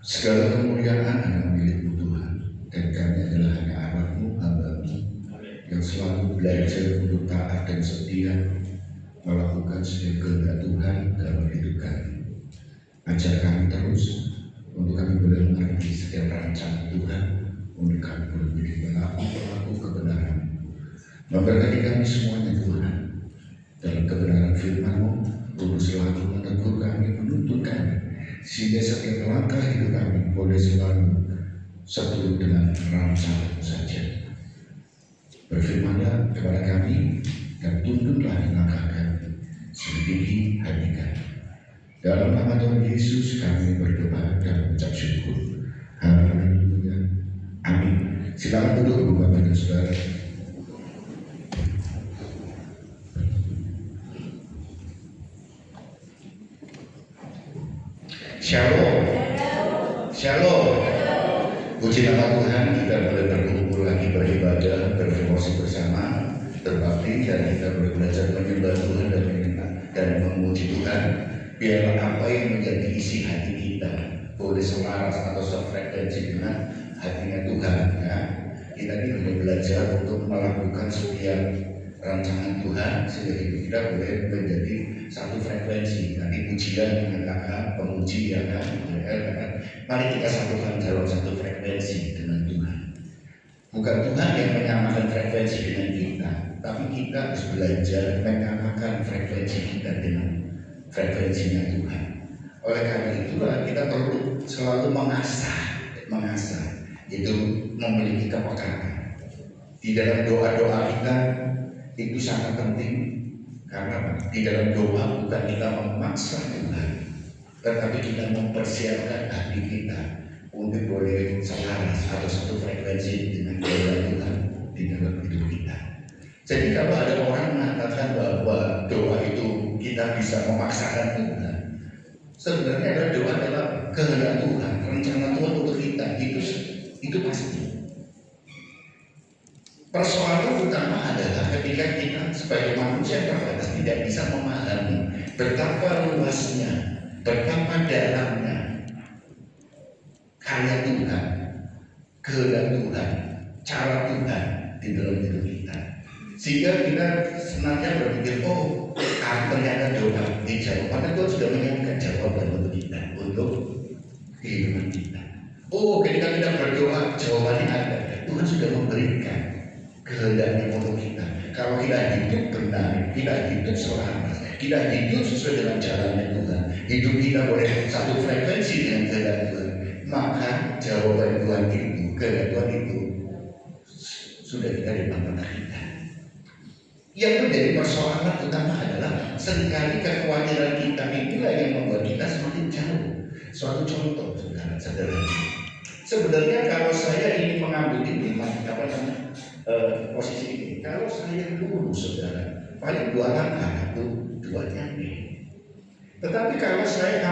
Segala kemuliaan adalah milik-Mu Tuhan, dan kami adalah hanya anak-Mu, hamba-Mu, yang selalu belajar untuk taat dan setia melakukan setiap kehendak Tuhan dalam hidup kami. Ajar kami terus untuk kami boleh mengerti setiap rancangan Tuhan, untuk kami boleh menjadi pelaku kebenaran. Memberkati kami semuanya Tuhan, dalam kebenaran firman-Mu, untuk selalu menegur kami, menuntun kami, sehingga setiap langkah hidup kami boleh selalu seturut dengan rancangan saja. Berfirmanlah kepada kami dan tuntunlah langkah kami, selidiki hati kami. Dalam nama Tuhan Yesus kami berdoa dan mengucap syukur. Haleluya. Amin. Silakan duduk Bapak dan Saudara. Shalom. Shalom. Puji nama Tuhan, kita boleh berkumpul lagi beribadah, berdevosi bersama, berbakti, dan kita boleh belajar menyembah Tuhan dan memuji Tuhan. Biarlah apa yang menjadi isi hati kita boleh selaras atau sefrekuensi dengan hatinya Tuhan. Ya. Kita ini boleh belajar untuk melakukan setiap rancangan Tuhan sehingga hidup kita boleh menjadi satu frekuensi. Nanti pujian dengan kakak, pemuji ya kan. Mari kita satukan dalam satu frekuensi dengan Tuhan. Bukan Tuhan yang menyamakan frekuensi dengan kita, tapi kita harus belajar menyamakan frekuensi kita dengan frekuensinya Tuhan. Oleh karena itulah kita perlu selalu mengasah, itu memiliki kepekaan. Di dalam doa-doa kita itu sangat penting, karena di dalam doa bukan kita memaksa Tuhan, tetapi kita mempersiapkan hati kita untuk boleh selaras atau satu frekuensi dengan kehendak Tuhan di dalam hidup kita. Jadi kalau ada orang mengatakan bahwa doa itu kita bisa memaksakan Tuhan, sebenarnya adalah doa adalah kehendak Tuhan, rencana Tuhan untuk kita. Itu pasti. Persoalan utama adalah ketika kita sebagai manusia yang terbatas tidak bisa memahami betapa luasnya, betapa dalamnya karya Tuhan, kehendak Tuhan, cara Tuhan di dalam hidup kita. Sehingga kita senantiasa berpikir, oh ternyata doa dijawab, karena Tuhan sudah menyiapkan jawaban untuk kita, untuk kehidupan kita. Oh ketika kita berdoa jawabannya ada, Tuhan sudah memberikan kehendaknya untuk kita. Kalau kita hidup benar, kita hidup selaras, kita hidup sesuai dengan jalannya Tuhan, hidup kita boleh satu frekuensi dengan kehendak Tuhan, maka jawaban Tuhan itu, kehendak Tuhan itu sudah kita di depan kita. Yang menjadi persoalan utama adalah seringkali kekhawatiran kita inilah yang membuat kita semakin jauh. Suatu contoh sederhana. Sebenarnya kalau saya ingin mengambil ini, posisi ini, kalau saya lurus saudara, paling 2 langkah itu 2 nyampe. Tetapi kalau saya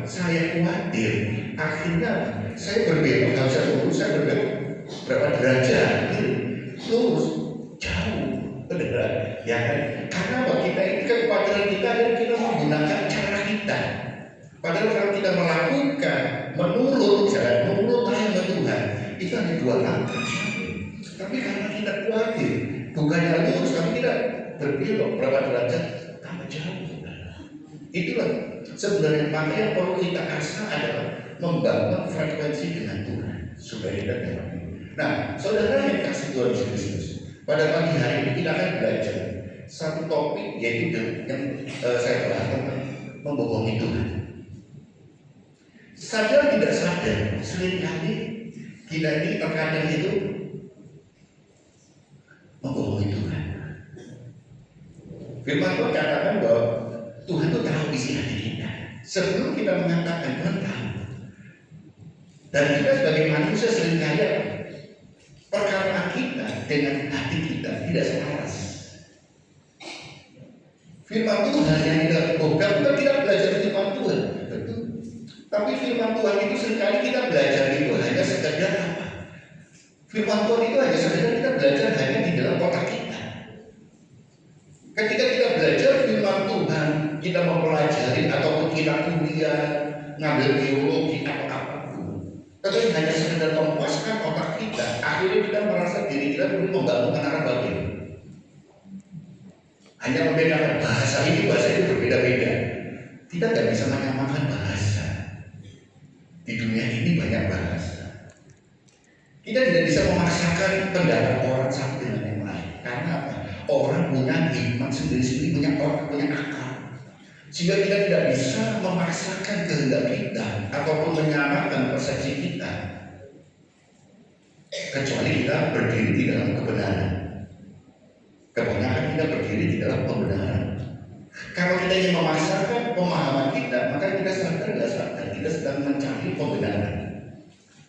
saya khawatir, akhirnya saya berbelok, kalau saya lurus saya berbelok berapa derajat, lurus jauh, benar, ya kan? Karena apa? Kita ini kekhawatiran kita dan kita menggunakan cara kita. Padahal kalau kita melakukan menurut hanya Tuhan, itu hanya 2 langkah. Tapi karena kita khawatir, bukannya lurus, tapi kita berbelok berapa derajat, tambah jauh. Itulah sebenarnya maka yang perlu kita asah adalah membangun frekuensi dengan Tuhan supaya kita dapat. Nah, saudara yang kasih Tuhan Yesus Kristus, pada pagi hari ini kita akan belajar satu topik yaitu yang saya bahas tentang membohongi Tuhan. Sadar tidak sadar, seringkali kita ini terkadang itu membohongi Tuhan. Firman Tuhan katakan bahwa Tuhan itu tahu isi hati kita. Sebelum kita mengatakan, Tuhan tahu. Dan kita sebagai manusia seringkali perkataan kita dengan hati kita tidak selaras. Firman Tuhan yang kita bukan kita belajar firman Tuhan, betul. Tapi firman Tuhan itu seringkali kita belajar itu hanya sekedar apa? Firman Tuhan itu hanya sekedar kita belajar hanya di dalam otak kita. Ketika kita belajar firman Tuhan, kita mempelajari ataupun kita kuliah, ngambil biologi atau apapun, Tetapi hanya sekedar memuaskan otak kita, akhirnya kita merasa diri kita perlu membangun arah batin. Hanya membedakan bahasa ini berbeda-beda. Kita tidak bisa menyamakan bahasa. Di dunia ini banyak bahasa. Kita tidak bisa memaksakan pendapat orang satu dengan yang lain. Karena apa? Orang punya hikmat sendiri-sendiri, punya akal. Sehingga kita tidak bisa memaksakan kehendak kita ataupun menyamakan persepsi kita, kecuali kita berdiri di dalam kebenaran. Kebanyakan kita berdiri di dalam kebenaran. Kalau kita ingin memaksakan pemahaman kita, maka kita sadar nggak sadar kita sedang mencari pembenaran.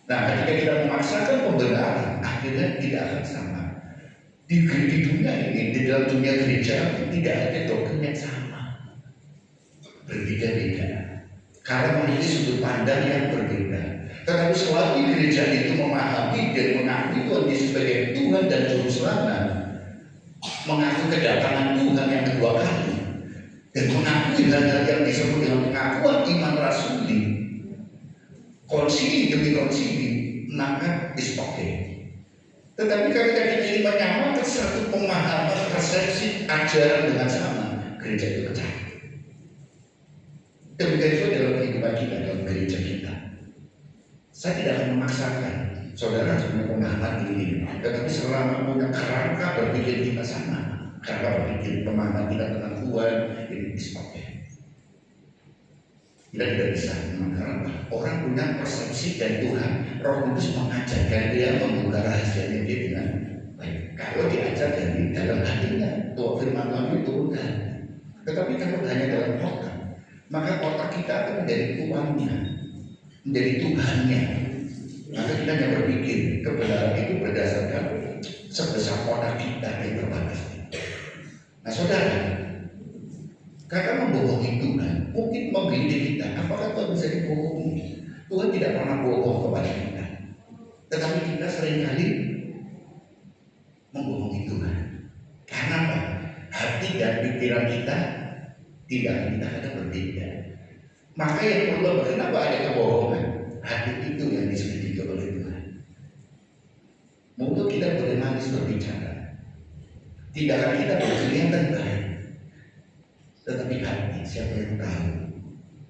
Nah, ketika kita memaksakan pembenaran, akhirnya tidak akan sama. Di dunia ini, di dalam dunia gereja tidak ada doktrin yang sama, berbeda-beda. Karena memiliki sudut pandang yang berbeda. Tetapi selagi gereja itu memahami dan mengakui Tuhan Yesus sebagai Tuhan dan Juru Selamat, mengaku kedatangan Tuhan yang kedua kali, dan mengakui hal-hal yang disebut dengan pengakuan iman rasuli, konsili demi konsili, maka is okay. Tetapi ketika kita ingin menyamakan satu pemahaman persepsi ajaran dengan sama, gereja itu pecah. Demikian juga dalam kehidupan kita, dalam gereja kita. Saya tidak akan memaksakan saudara punya pemahaman ini, tetapi selama punya kerangka berpikir kita sama, kerangka berpikir pemahaman kita tentang Tuhan ini dipakai. Kita tidak bisa, karena orang punya persepsi dan Tuhan, Roh Kudus mengajarkan dia membuka rahasianya dia dengan baik. Kalau diajar dari dalam hatinya, Tuhan firman Tuhan itu turunkan. Tetapi kalau hanya dalam otak, maka otak kita akan menjadi tuannya, menjadi Tuhannya. Maka kita hanya berpikir kebenaran itu berdasarkan sebesar otak kita yang terbatas. Nah saudara, karena membohongi Tuhan, mungkin membidik kita. Apakah Tuhan bisa dibohongi? Tuhan tidak pernah bohong kepada kita. Tetapi kita seringkali membohongi Tuhan. Karena apa? Hati dan pikiran kita tidak kita ada berbeda. Maka yang perlu, kenapa ada kebohongan? Hati itu yang diselidiki oleh Tuhan. Mulut kita boleh manis berbicara, tindakan kita boleh kelihatan baik, tetapi hati siapa yang tahu?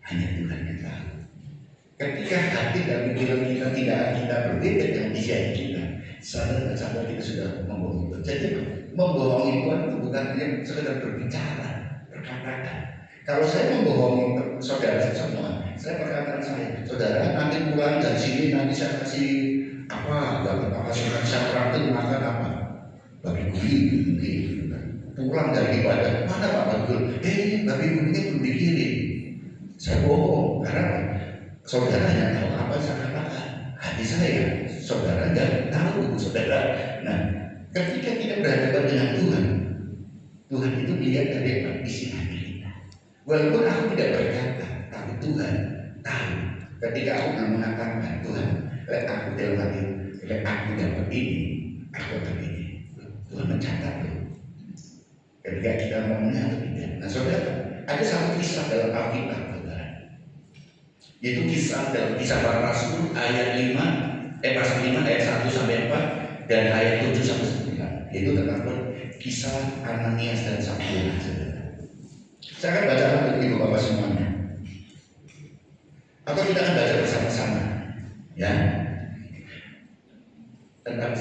Hanya Tuhan yang tahu. Ketika hati dan pikiran kita tidak kita berbeda dengan isi hati kita, sadar dan sadar kita sudah membohongi Tuhan. Jadi membohongi Tuhan itu bukan hanya sekedar berbicara, berkata-kata. Kalau saya membohongi saudara semua, saya berkata saudara nanti pulang dari sini nanti saya kasih apa, apa saya traktir makan apa, bagi mungkin pulang dari ibadah mana Pak Bagul, bagi ini belum dikirim. Saya bohong karena saudara yang tahu apa saya katakan, hati saya, saudara nggak tahu saudara. Nah, ketika kita berhadapan dengan Tuhan, Tuhan itu melihat dari isi hati kita. Walaupun aku tidak berkata, tapi Tuhan tahu. Ketika aku belum mengatakan, Tuhan, lihat aku dalam hati, lihat aku dapat ini, aku dapat ini. Tuhan mencatat loh. Ketika kita ngomongnya atau tidak. Nah saudara, ada satu kisah dalam Alkitab, saudara. Itu kisah dalam Kisah Para Rasul ayat 5, pasal 5 ayat 1 sampai 4 dan ayat 7 sampai 9. Itu tentang kisah Ananias dan Safira, saudara. Saya akan baca untuk ibu bapak semuanya, atau kita akan baca bersama-sama, ya. Tentang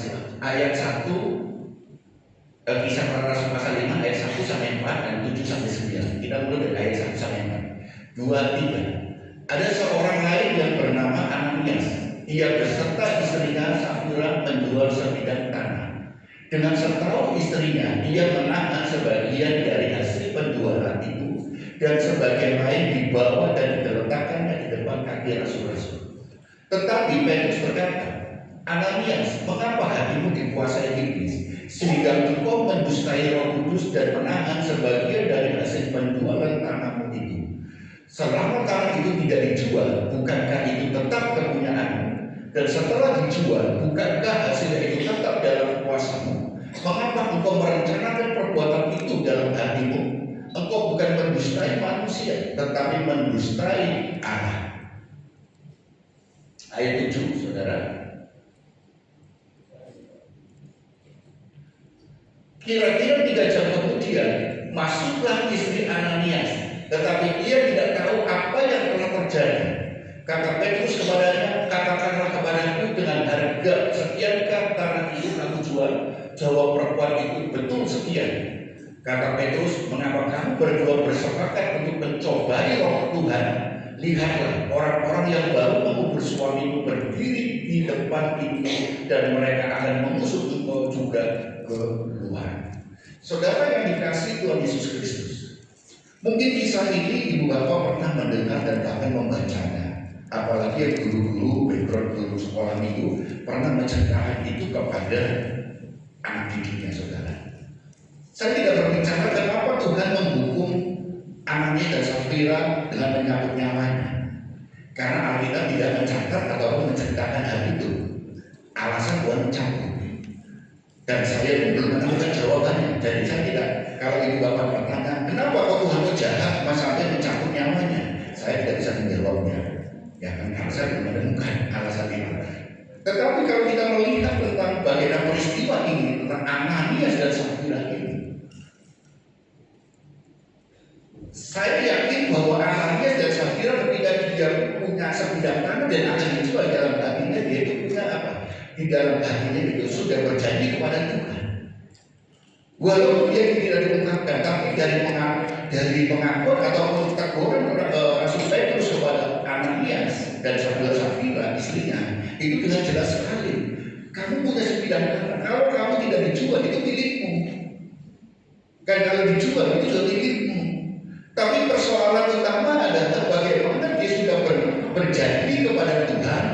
ayat 1, Kisah Para Rasul pasal 5 ayat 1 sampai 4 dan 7 sampai 9. Kita mulai dari ayat 1 sampai 4. 2, 3. Ada seorang lain yang bernama Ananias. Ia beserta istrinya Safira menjual sebidang tanah. Dengan setahu istrinya, ia menahan sebagian dari hasil penjualan itu dan sebagian lain dibawa dan diletakkannya di depan kaki rasul-rasul. Tetapi Petrus berkata, Ananias, mengapa hatimu dikuasai iblis sehingga engkau mendustai Roh Kudus dan menahan sebagian dari hasil penjualan tanahmu itu? Selama tanah itu tidak dijual, bukankah itu tetap kepunyaanmu? Dan setelah dijual, bukankah hasilnya itu tetap dalam kuasamu? Mengapa engkau merencanakan perbuatan itu dalam hatimu? Engkau bukan mendustai manusia, tetapi mendustai Allah. Ayat 7, saudara. Kira-kira 3 jam kemudian masuklah istri Ananias, tetapi ia tidak tahu apa yang telah terjadi. Kata Petrus kepadanya, katakanlah kepadaku dengan harga sekiankah tanah itu aku jual? Jawab perempuan itu, betul sekian. Kata Petrus, mengapa kamu berdua bersepakat untuk mencobai roh Tuhan? Lihatlah, orang-orang yang baru mengubur suamimu berdiri di depan pintu dan mereka akan mengusung engkau juga keluar. Saudara yang dikasihi Tuhan Yesus Kristus, mungkin kisah ini ibu bapak pernah mendengar dan bahkan membacanya. Apalagi yang guru-guru background guru sekolah minggu pernah menceritakan itu kepada anak didiknya, saudara. Saya tidak berbicara kenapa Tuhan menghukum Ananias dan Safira dengan menyambut nyawanya, karena Alkitab tidak mencatat ataupun menceritakan hal itu. Alasan Tuhan mencabut, dan saya belum menemukan jawabannya. Jadi saya tidak, kalau ibu bapak bertanya kenapa kok Tuhan itu jahat sampai mencabut nyawanya, saya tidak bisa menjawabnya. Ya kan, karena saya belum menemukan alasan itu. Tetapi kalau kita melihat tentang bagaimana peristiwa ini, tentang Ananias dan Safira ini, saya yakin bahwa Ananias dan Safira ketika dia punya sebidang tanah dan akan dijual dalam hatinya, dia itu punya apa? Di dalam hatinya itu sudah berjanji kepada Tuhan. Walaupun dia tidak diungkapkan, tapi dari pengakuan ataupun teguran Rasul Petrus kepada Ananias dan Safira istrinya, itu dengan jelas sekali. Kamu punya sebidang tanah, kalau kamu tidak dijual itu milikmu. Kan kalau dijual itu juga milikmu. Tapi persoalan utama adalah bagaimana dia sudah berjanji kepada Tuhan.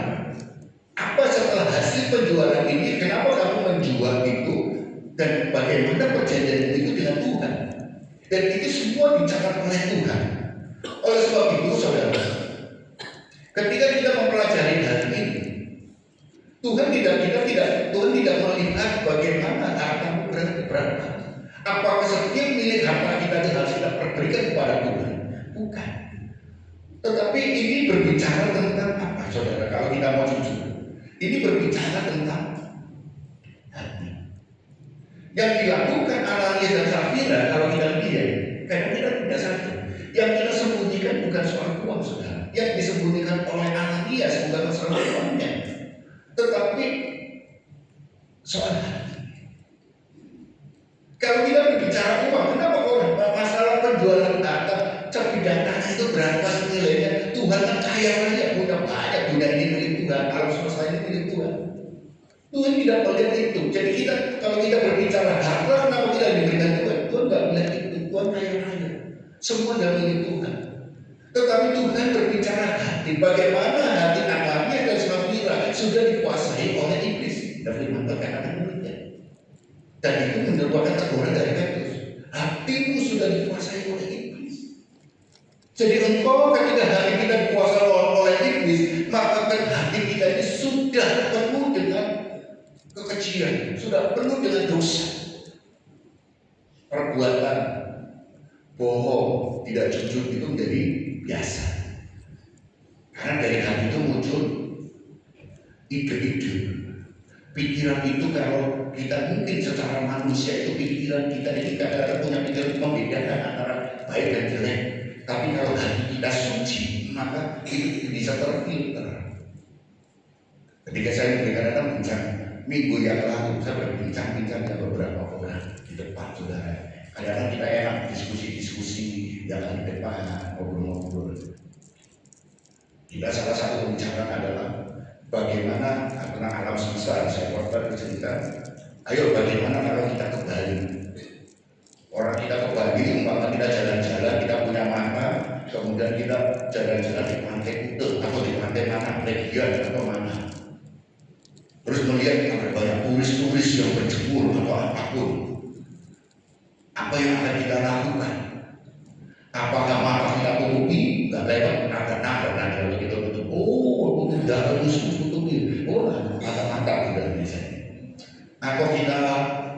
Apa setelah hasil penjualan ini, kenapa kamu menjual itu, dan bagaimana perjanjian itu dengan Tuhan? Dan itu semua dicatat oleh Tuhan. Oleh sebab itu, saudara, ketika kita mempelajari hal ini, Tuhan tidak melihat bagaimana hartamu berapa. Apakah setiap milik harta kita harus kita berikan kepada Tuhan? Bukan. Tetapi ini berbicara tentang apa, saudara? Kalau kita mau jujur, ini berbicara tentang hati. Yang dilakukan Ananias dan Safira, kalau kita lihat, karena kita tidak sadar, yang kita sembunyikan bukan soal uang, saudara. Yang disembunyikan oleh Ananias bukan masalah uangnya, tetapi soal hati. Kalau kita berbicara uang, kenapa kok masalah penjualan harta sebidang tanah itu berapa nilainya? Tuhan kan kaya raya, punya banyak, punya ini milik Tuhan, alam semesta ini milik Tuhan. Tuhan tidak melihat itu. Jadi kalau kita berbicara harta, kenapa tidak diberikan Tuhan? Tuhan tidak melihat itu. Tuhan kaya raya, semua dari milik Tuhan. Tetapi Tuhan berbicara hati. Bagaimana hati Ananias dan Safira sudah dikuasai oleh iblis dan dimanfaatkan anak muridnya. Dan itu merupakan teguran dari Petrus. Hatimu sudah dikuasai oleh iblis. Jadi engkau ketika hati kita dikuasai oleh iblis, maka hati kita ini sudah penuh dengan kekejian, sudah penuh dengan dosa. Perbuatan bohong, tidak jujur itu menjadi biasa. Karena dari hati itu muncul ide-ide, pikiran itu. Kalau kita mungkin secara manusia itu pikiran kita ini kadang-kadang punya pikiran membedakan antara baik dan jelek. Tapi kalau hati kita suci, maka itu bisa terfilter. Ketika saya kadang-kadang bincang minggu yang lalu, saya berbincang-bincang dengan beberapa orang di depan, saudara. Kadang-kadang kita enak diskusi-diskusi yang di depan, ngobrol-ngobrol. Kita salah satu pembicaraan adalah bagaimana tentang alam semesta. Saya pernah bercerita, ayo bagaimana kalau kita ke Bali? Orang kita ke Bali, umpama kita jalan-jalan, kita punya mata, kemudian kita jalan-jalan di pantai Kuta atau di pantai mana, Legian atau mana. Terus melihat ada banyak turis-turis yang berjemur atau apapun. Apa yang akan kita lakukan? Apakah mata kita tutupi? Nggak lewat, nada kalau kita tutup. Oh, udah tutupi. Oh, mata-mata udah bisa. Atau kita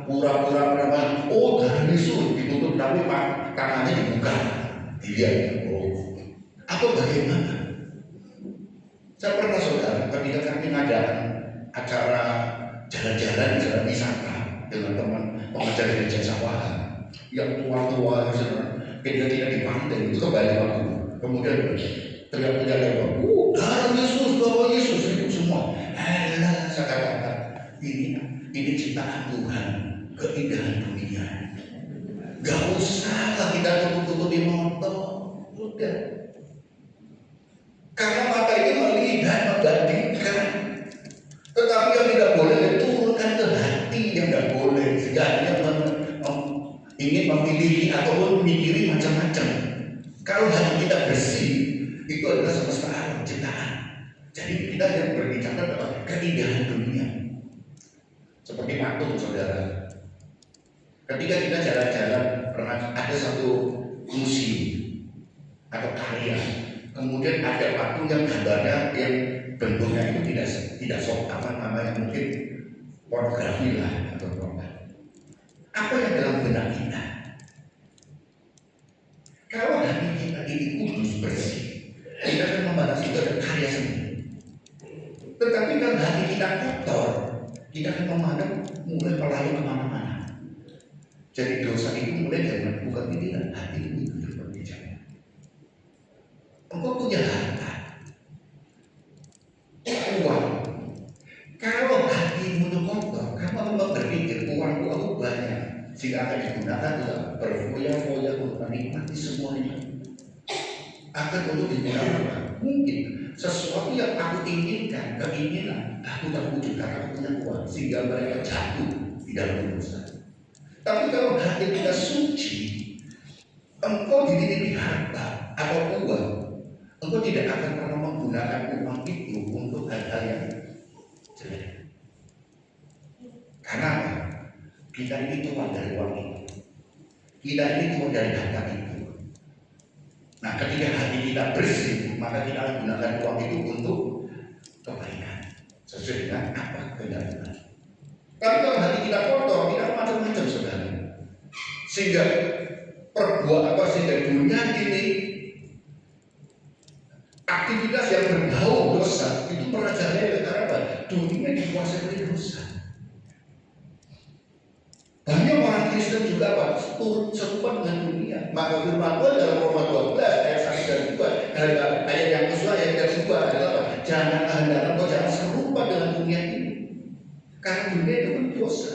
pura-pura beramal, oh dari musuh ditutup tapi tangannya dibuka, dilihat. Oh, atau bagaimana? Saya pernah, saudara, ketika kami ngadakan acara jalan-jalan wisata dengan teman pengajar gereja Sawahan yang tua-tua, ketika kita di pantai itu kembali waktu, kemudian teriak-teriak lewat, darah Yesus, bawa Yesus, itu semua. Saya katakan, ini ciptaan Tuhan, keindahan dunia. Gak usah lah kita tutup-tutupi motor, udah. Karena mata itu melihat, membandingkan. Tetapi yang tidak boleh diturunkan ke hati, yang tidak boleh. Sehingga hatinya ingin memiliki ataupun memikiri macam-macam. Kalau hati kita bersih, itu adalah semesta alam ciptaan. Jadi kita yang berbicara tentang keindahan dunia. Seperti patung, saudara. Ketika kita jalan-jalan, pernah ada satu museum atau karya, kemudian ada patung yang gambarnya yang bentuknya itu tidak apa namanya, mungkin pornografi lah atau apa. Apa yang dalam benak kita? Kalau hati kita ini kudus bersih, kita akan membalas itu ada karya seni. Tetapi kalau hati kita kotor, kita akan memandang mulai melayang kemana-mana. Jadi dosa itu mulai dari bukan pikiran, hati itu berbicara. Engkau punya harta, uang. Kalau hatimu itu kotor, kamu akan berpikir uangku aku banyak, sehingga akan digunakan untuk berfoya-foya untuk menikmati semuanya. Akan untuk digunakan apa? Mungkin sesuatu yang aku inginkan, keinginan, aku terwujud karena aku punya uang, sehingga mereka jatuh di dalam dosa. Tapi kalau hati kita suci, engkau dititipi harta atau uang, engkau tidak akan pernah menggunakan uang itu untuk hal-hal yang jelek. Karena apa? Kita ini tuan dari uang itu. Kita ini tuan dari harta itu. Nah, ketika hati kita bersih, maka kita akan gunakan uang itu untuk kebaikan sesuai dengan apa kehendak Tuhan. Tapi kalau hati kita kotor, kita macam-macam saudara. Sehingga sehingga dunia ini aktivitas yang berbau dosa itu merajalela. Karena apa? Dunia dikuasai oleh dosa. Banyak orang Kristen juga apa? Turut serupa dengan dunia. Maka firman Tuhan dalam Roma 12 ayat 1 dan 2, ayat yang kedua adalah apa? Janganlah hendaknya engkau jangan serupa dengan dunia ini. Karena dunia itu kan dosa.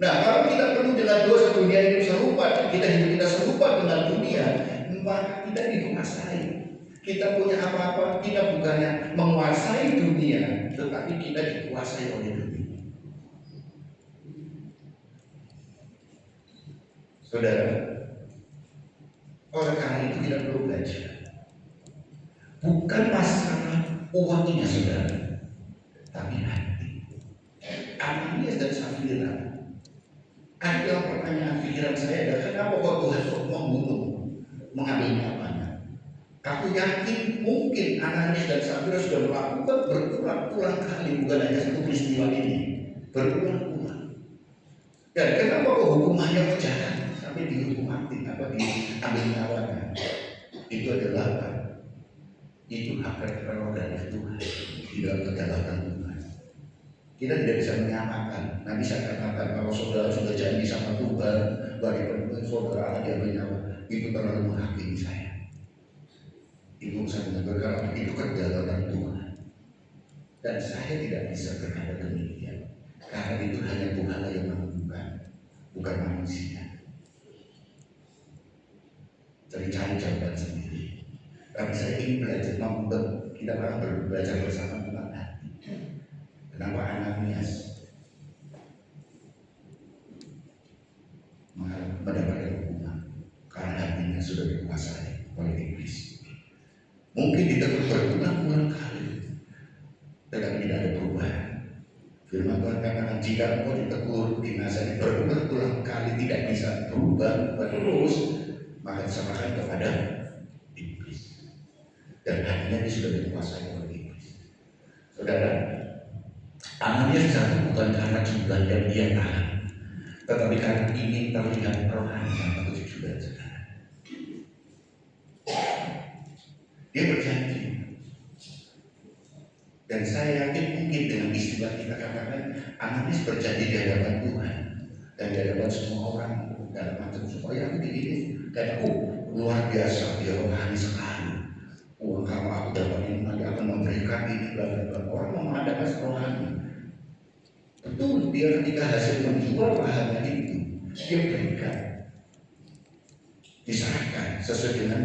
Nah, kalau kita penuh dengan dosa, dunia ini serupa, hidup kita serupa dengan dunia, maka kita dikuasai. Kita punya apa-apa, kita bukannya menguasai dunia, tetapi kita dikuasai oleh dunia. Saudara, oleh karena itu kita perlu belajar. Bukan masalah uangnya saudara, tapi hati. Ananias dan Safira. Ada pertanyaan pikiran saya adalah kenapa kok Tuhan kok membunuh, mengambil nyawanya? Aku yakin mungkin Ananias dan Safira sudah melakukan berulang-ulang kali, bukan hanya satu peristiwa ini, berulang-ulang. Dan kenapa kok hukumannya jahat sampai dihukum mati, diambil nyawanya? Itu adalah apa? Itu hak prerogatif Tuhan di dalam kedaulatan Tuhan. Kita tidak bisa menyamakan. Nanti saya katakan kalau saudara sudah janji sama Tuhan, bagi penuh saudara akan diambil nyawa, itu terlalu menghakimi saya. Itu saya berkata itu kedaulatan Tuhan. Dan saya tidak bisa berkata demikian, karena itu hanya Tuhan yang menentukan, bukan manusia. Jadi cari jawaban sendiri. Tapi saya ingin belajar kita akan belajar bersama tentang hati. Kenapa Ananias mendapatkan hukuman? Karena hatinya sudah dikuasai oleh iblis. Mungkin ditegur berulang-ulang kali, tetapi tidak ada perubahan. Firman Tuhan katakan jika engkau ditegur, dinasihati berulang-ulang kali tidak bisa berubah terus, maka diserahkan kepada iblis. Dan hatinya dia sudah dikuasai oleh iblis. Saudara, Ananias jatuh bukan karena jumlah yang dia tahan, tetapi karena ingin terlihat rohani atau juga saudara. Dia berjanji, dan saya saya yakin mungkin dengan istilah kita katakan Ananis berjanji di hadapan Tuhan dan di hadapan semua orang dalam macam supaya aku begini karena luar biasa dia rohani sekali. Kalau aku dapat ini nanti akan memberikan ini bla bla bla. Orang memandangkan rohani. Betul, dia ketika hasil menjual lahannya itu dia berikan, diserahkan sesuai dengan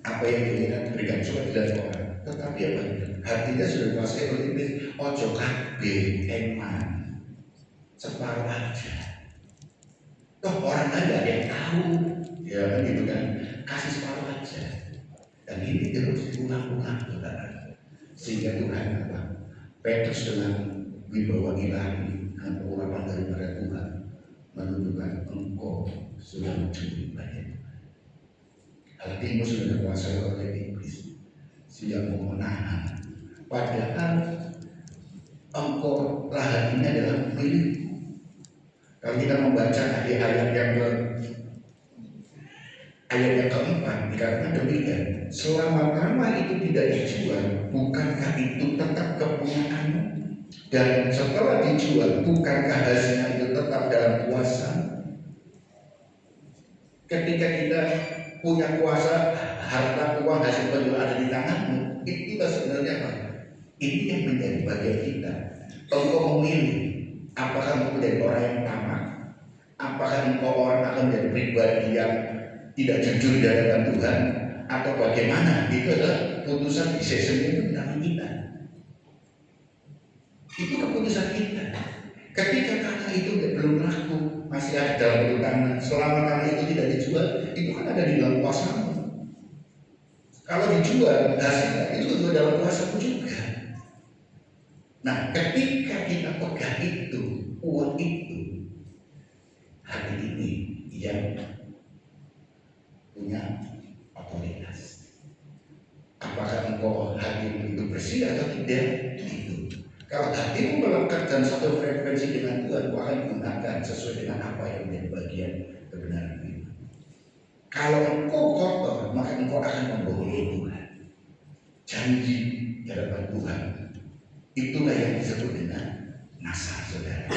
apa yang dia berikan supaya tidak orang. Tetapi apa? Hatinya sudah dikuasai oleh iblis. Ojo kabeh eman, separuh aja. Toh orang lain gak ada yang tahu, ya kan gitu kan. Kasih separuh aja. Dan ini terus diulang-ulang, saudara. Sehingga Tuhan apa? Petrus dengan wibawa ilahi dengan urapan daripada Tuhan menunjukkan engkau sudah mencuri banyak. Hatimu sudah dikuasai oleh iblis, sehingga mau menahan. Padahal engkau lahan ini adalah milikmu. Kalau kita membaca di ayat yang keempat dikatakan demikian, selama tanah itu tidak dijual, bukankah itu tetap kepunyaanmu? Dan setelah dijual, bukankah hasilnya itu tetap dalam kuasa? Ketika kita punya kuasa, harta uang hasil penjualan ada di tanganmu, itulah sebenarnya apa? Ini yang menjadi bagian kita. Engkau memilih apakah engkau menjadi orang yang tamak, apakah engkau orang akan menjadi pribadi yang tidak jujur di hadapan Tuhan, atau bagaimana? Itu adalah putusan decision itu di tangan kita. Itu keputusan kita. Ketika tanah itu belum laku, masih ada dalam bentuk tanah, selama tanah itu tidak dijual, itu kan ada di dalam kuasamu. Kalau dijual, hasilnya itu juga dalam kuasamu juga. Nah, ketika kita pegang itu, uang itu, hati ini yang punya otoritas. Apakah engkau hatimu itu bersih atau tidak? Itu. Kalau hatimu melekat dan satu frekuensi dengan Tuhan, kau akan gunakan sesuai dengan apa yang menjadi bagian kebenaran itu. Kalau engkau kotor, maka engkau akan membohongi Tuhan. Janji di hadapan Tuhan, itulah yang disebut dengan nasar, saudara.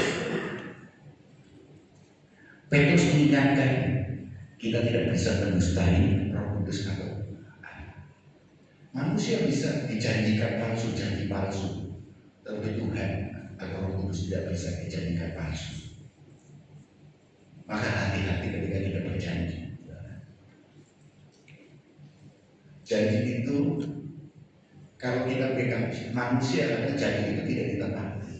Petrus mengingatkan kita tidak bisa mendustai Roh Kudus atau manusia bisa dijanjikan palsu, janji palsu, tetapi Tuhan atau Roh Kudus tidak bisa dijanjikan palsu. Maka hati-hati ketika kita berjanji. Janji itu kalau kita pegang manusia, karena janji itu tidak ditepati.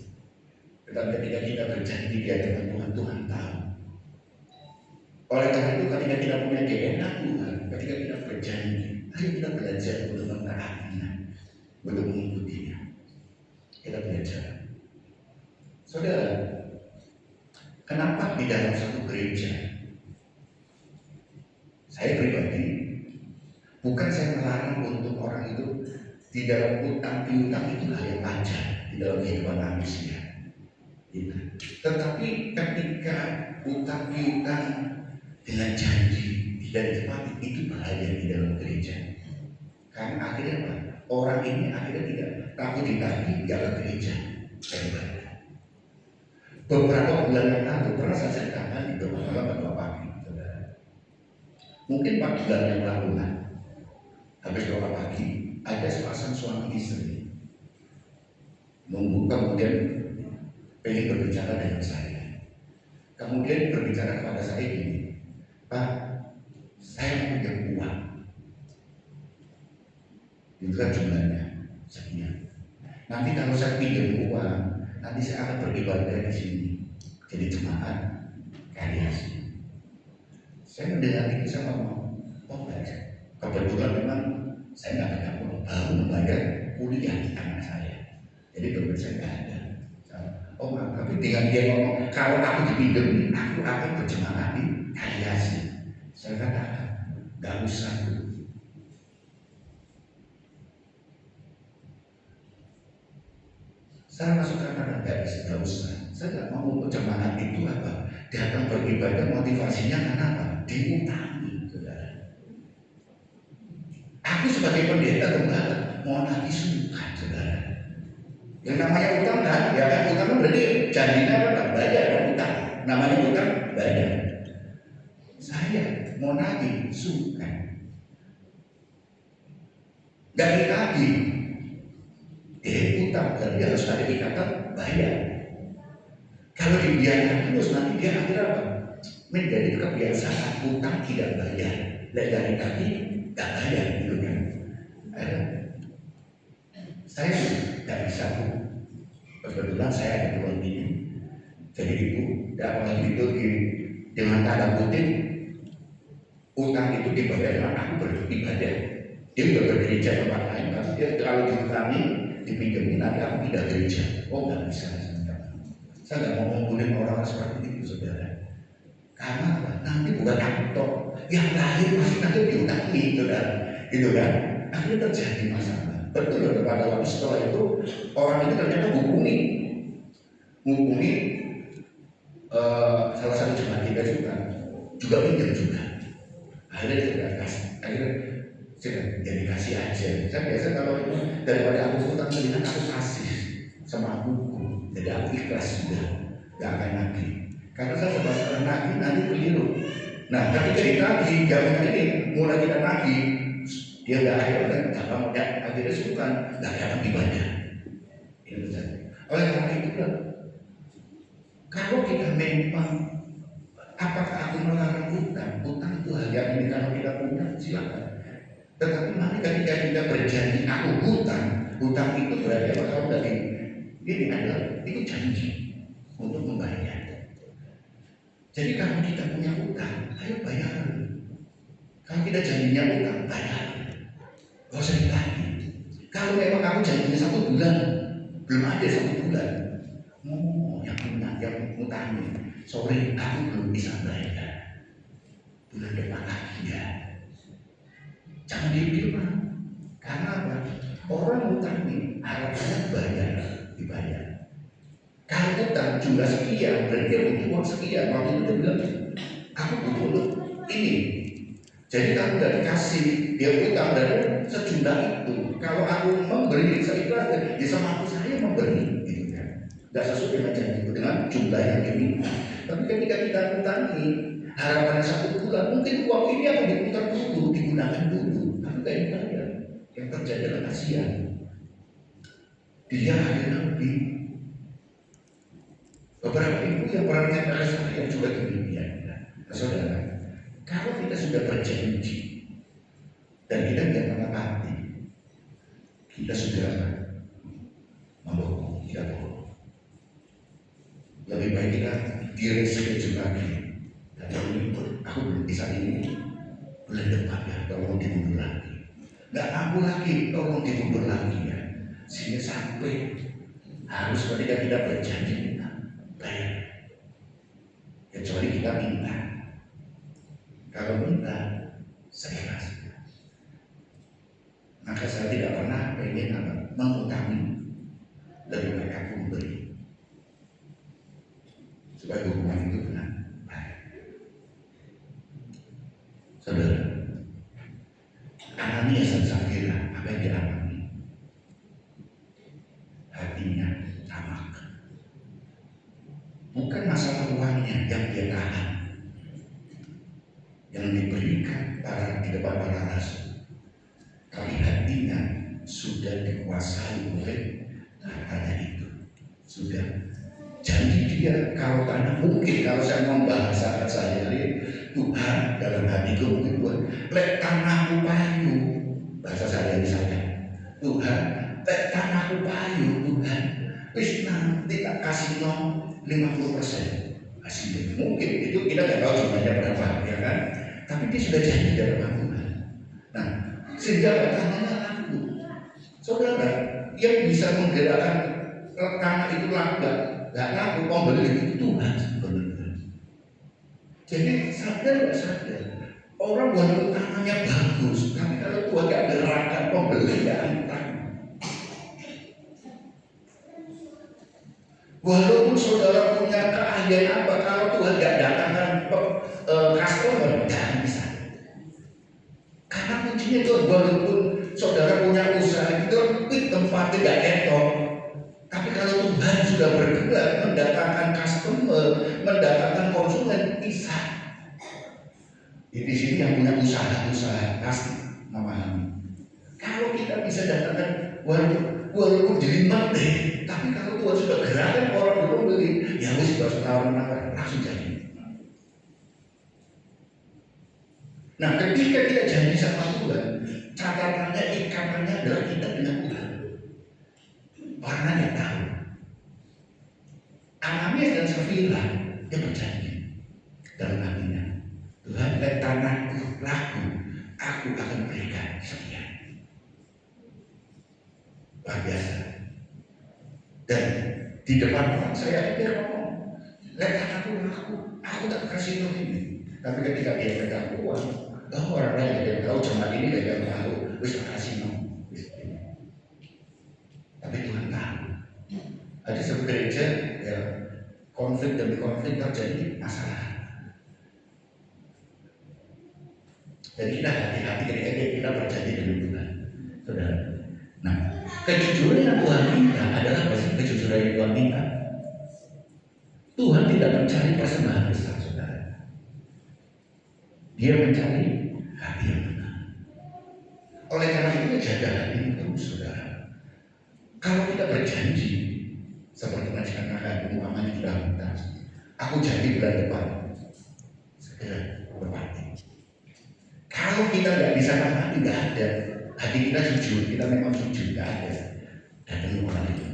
Tetapi ketika kita berjanji di hadapan Tuhan, Tuhan tahu. Oleh karena itu ketika kita punya DNA Tuhan, ketika kita berjanji, ayo kita belajar untuk mentaatinya, untuk mengikutinya. Kita belajar. Saudara, kenapa di dalam satu gereja saya pribadi bukan saya melarang untuk orang itu di dalam utang piutang itu hal yang wajar di dalam kehidupan manusia. Tetapi ketika utang piutang dengan janji tidak ditepati, itu bahaya di dalam gereja. Karena akhirnya apa? Orang ini akhirnya tidak takut ditagih, tidak ke gereja. Beberapa bulan yang lalu pernah saya ceritakan di beberapa pagi, saudara. Mungkin 4 bulan yang lalu lah, habis doa pagi, ada sepasang suami istri nunggu, kemudian pengen berbicara dengan saya. Kemudian berbicara kepada saya gini, Pak, saya mau pinjam uang. Itu kan jumlahnya sekian. Nanti kalau saya pinjam uang, nanti saya akan beribadah di sini, jadi jemaat karyasi. Saya mendengar itu saya ngomong, oh baik. Kebetulan memang saya nggak ada uang, baru membayar kuliah anak saya. Jadi dompet saya nggak ada. Oh maaf, tapi dengan dia ngomong, kalau aku dipinjam, aku akan berjemaat di karyasi. Saya katakan, nggak usah dulu. Saya masuk katakan nggak usah. Saya nggak mau untuk jemaat itu apa? Datang beribadah motivasinya karena apa? Diutangi, saudara. Aku sebagai pendeta gembala mau nagih sukan, saudara. Yang namanya utang kan, ya kan utang kan berarti janjinya apa? Bayar kan utang. Namanya utang bayar. Saya mau nagih suka, nggak ditagih, utang berarti harus ada ikatan bayar. Kalau dibiarkan terus nanti dia akhirnya apa? Menjadi kebiasaan utang tidak bayar, dari tadi nggak bayar gitu kan. Saya nggak bisa bu, kebetulan saya ada keluar ini, jadi ibu dapat itu dengan tanda kutip utang itu dibayar dengan aku beribadah. Dia udah bergereja tempat lain, tapi dia kalau diutangi dipinjemin nanti aku tidak gereja. Oh nggak bisa. Saya nggak mau ngomongin orang seperti itu saudara. Karena apa? Nanti bukan aku toh, yang lain pasti nanti diutangi gitu kan. Akhirnya terjadi masalah. Betul loh, pada waktu setelah itu orang itu ternyata hubungi salah satu jemaat kita juga pinjam juga. Akhirnya jadi kasih aja. Saya biasa kalau itu daripada aku utang mendingan aku kasih sama buku. Jadi aku ikhlas juga, gak akan nagih. Karena saya sebab nagih nanti keliru. Nah, ketika ditagih, jangan ini mulai kita nagih, dia nggak ada kan, nggak kamu akhirnya suka, nggak ada ibadah. Itu saja. Oleh karena itu, kalau kita memang, apakah aku melarang utang? Utang itu hal yang ini kalau kita punya silakan. Tetapi mari ketika kita berjanji aku hutang itu berarti apa? Kalau tadi ini adalah itu janji untuk membayar. Jadi kalau kita punya utang, ayo bayar. Kalau kita janjinya utang, bayar. Gak usah ditagih. Kalau memang kamu janjinya 1 bulan, belum ada 1 bulan, yang utangnya, sorry, aku belum bisa bayar. Bulan depan lagi ya. Jangan dibilang. Karena apa? Orang utang ini harapannya dibayar. Kalau utang jumlah sekian, berarti dia butuh uang sekian. Waktu itu dia bilang, aku butuh ini. Jadi kamu udah dikasih, dia utang dari sejumlah itu. Kalau aku memberi seikhlas, ya sama aku saya memberi, gitu kan. Gak sesuai dengan janji itu dengan jumlah yang diminta. Tapi ketika kita utangi, harapannya 1 bulan, mungkin uang ini akan diputar dulu, digunakan dulu. Tapi gak dibayar. Yang terjadi adalah kasihan. Dia akhirnya lebih. Beberapa ibu yang pernah cerita saya juga demikian. Nah, saudara, kalau kita sudah berjanji dan kita tidak menepati, kita sudah membohong, tidak bohong. Lebih baik kita direschedule lagi. Dan ini aku belum bisa ini, bulan depan ya, tolong dimundur lagi. Nggak mampu lagi, tolong dimundur lagi ya. Sehingga sampai harus ketika kita berjanji kita bayar. Kecuali kita minta. Kalau minta, seikhlas. Maka saya tidak pernah pengen mengutangi, lebih baik aku memberi. Supaya hubungan itu benar baik. Saudara, Ananias dan Safira, apa yang dialami? Hatinya tamak. Bukan masalah uangnya yang dia tahan, yang diberikan di depan para rasul, tapi hatinya sudah dikuasai oleh hartanya itu. Sudah janji dia, kalau tanah mungkin kalau saya membahasakan sehari-hari, Tuhan dalam hatiku mungkin Tuhan, lek tanahku payu, bahasa saya misalnya, Tuhan lek tanahku payu, Tuhan wis nanti tak kasih 50%. Masih mungkin itu kita nggak tahu jumlahnya berapa ya kan, tapi dia sudah janji dalam Tuhan. Nah, sehingga tanahnya laku. Saudara, yang bisa menggerakkan tanah itu nggak laku, pembeli itu Tuhan sebenarnya. Jadi sadar nggak sadar, orang walaupun tanahnya bagus, tapi kalau Tuhan nggak gerakkan pembeli nggak akan. Walaupun saudara punya keahlian apa, kalau Tuhan nggak datangkan customer, nggak bisa. Karena kuncinya itu, walaupun saudara punya usaha itu tempatnya nggak etok, tapi Tuhan sudah bergerak mendatangkan customer, mendatangkan konsumen, bisa. Di sini yang punya usaha pasti memahami. Kalau kita bisa datangkan walaupun jelimet deh, tapi kalau Tuhan sudah gerakan orang belum beli, ya wis sudah setahun langsung jadi. Nah, ketika kita janji sama Tuhan, catatannya, ikatannya adalah kita dengan Tuhan. Orang yang tahu. Ananias dan Safira dia berjanji dalam hatinya, Tuhan, lihat tanahku laku, aku akan berikan sekian. Luar biasa. Dan di depan orang saya dia ngomong, lihat tanahku laku, aku tak kasih ini. Tapi ketika dia pegang uang, orang lain yang tahu cuma ini dia tahu, bisa kasih nom. Tapi Tuhan tahu. Ada sebuah gereja ya, konflik demi konflik terjadi masalah. Jadi kita hati-hati ketika kita berjanji dengan Tuhan, saudara. Nah, kejujuran yang Tuhan minta adalah apa sih kejujuran yang Tuhan minta? Tuhan tidak mencari persembahan besar, saudara. Dia mencari hati yang benar. Oleh karena itu jaga hati itu, saudara. Kalau kita berjanji seperti majikan kakak umpamanya kita minta, aku janji bulan depan segera berpati. Kalau kita nggak bisa tepati, nggak ada. Hati kita jujur, kita memang jujur, nggak ada. Datang orang itu,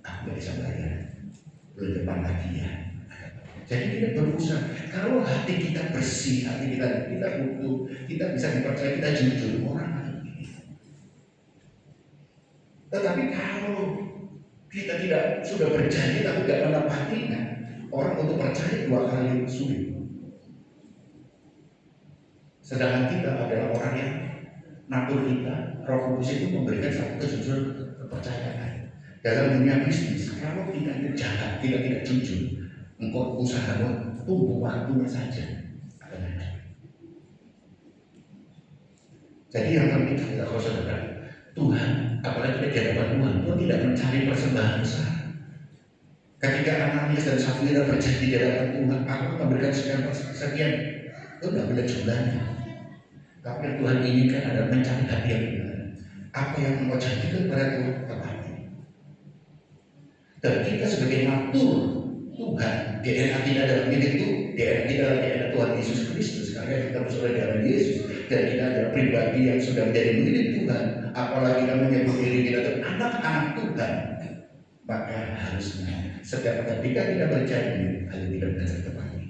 aku nggak bisa bayar. Bulan depan lagi ya. Jadi kita berusaha. Kalau hati kita bersih, hati kita utuh, kita bisa dipercaya, kita jujur orang lain. Tetapi kalau kita tidak sudah berjanji tapi tidak menepatinya, orang untuk percaya 2 kali sulit. Sedangkan kita adalah orang yang natur kita, Roh Kudus itu memberikan satu kejujuran kepercayaan. Dalam dunia bisnis, kalau kita itu jahat, kita tidak jujur, engkau usahamu tunggu waktunya saja. Jadi yang penting adalah saudara, Tuhan, apalagi di hadapan Tuhan tidak mencari persembahan besar. Ketika Ananias dan Safira berjanji di hadapan Tuhan, aku memberikan sekian, itu tidak boleh jumlahnya. Tapi yang Tuhan inginkan adalah mencari hati yang benar. Apa yang engkau janjikan pada Tuhan, tepati. Dan kita sebagai natur Tuhan, DNA kita dalam diri itu, DNA kita adalah DNA Tuhan Yesus Kristus. Karena kita bersaudara dengan Yesus, dan kita adalah pribadi yang sudah menjadi milik Tuhan. Apalagi kita menyebut diri kita adalah anak-anak Tuhan, maka harusnya setiap ketika kita berjanji, ayo kita belajar tepati.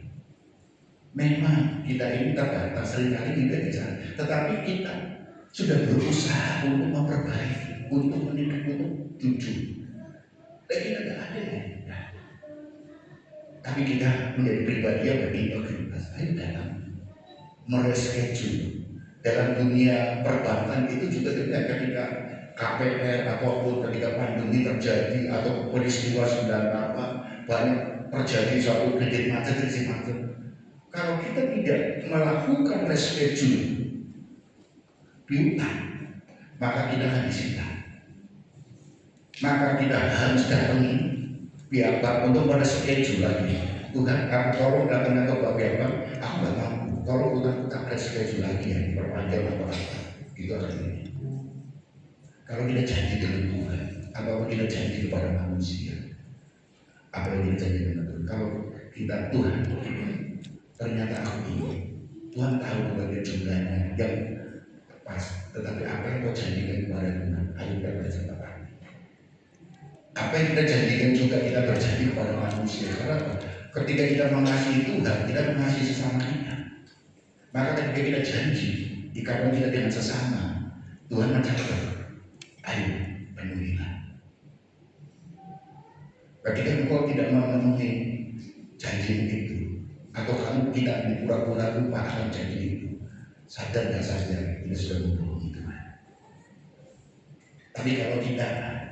Memang kita ini terbatas, seringkali tidak bisa, tetapi kita sudah berusaha untuk memperbaiki, untuk meningkat, untuk jujur. Dan kita tidak ada ya. Tapi kita menjadi pribadi yang berintegritas. Ayo datang mereschedule. Dalam dunia perbankan itu juga ketika KPR apapun, ketika pandemi terjadi atau peristiwa 98 banyak terjadi suatu kredit macet. Kalau kita tidak melakukan reschedule piutang, maka kita akan disita. Maka kita harus datangi pihak bank untuk mereschedule lagi. Tuhan, aku tolong datangnya ke pihak bank, aku nggak mampu. Tolong Tuhan kita reschedule lagi ya, perpanjang atau apa. Itu akan ini. Kalau kita janji dengan Tuhan, atau kita janji kepada manusia, apa yang kita janji dengan Tuhan? Kalau kita Tuhan, ternyata aku ini, Tuhan tahu berbagai jumlahnya yang pas, tetapi apa yang kau janjikan kepada Tuhan, ayo kita berjaya. Apa yang kita janjikan juga kita berjanji kepada manusia. Karena ketika kita mengasihi Tuhan, kita mengasihi sesama kita. Maka ketika kita janji, ikatan kita dengan sesama, Tuhan mencatat, ayo penuhilah. Ketika engkau tidak memenuhi janji itu, atau kamu tidak pura-pura lupa akan janji itu, sadar dan sadar kita sudah membohongi Tuhan. Tapi kalau kita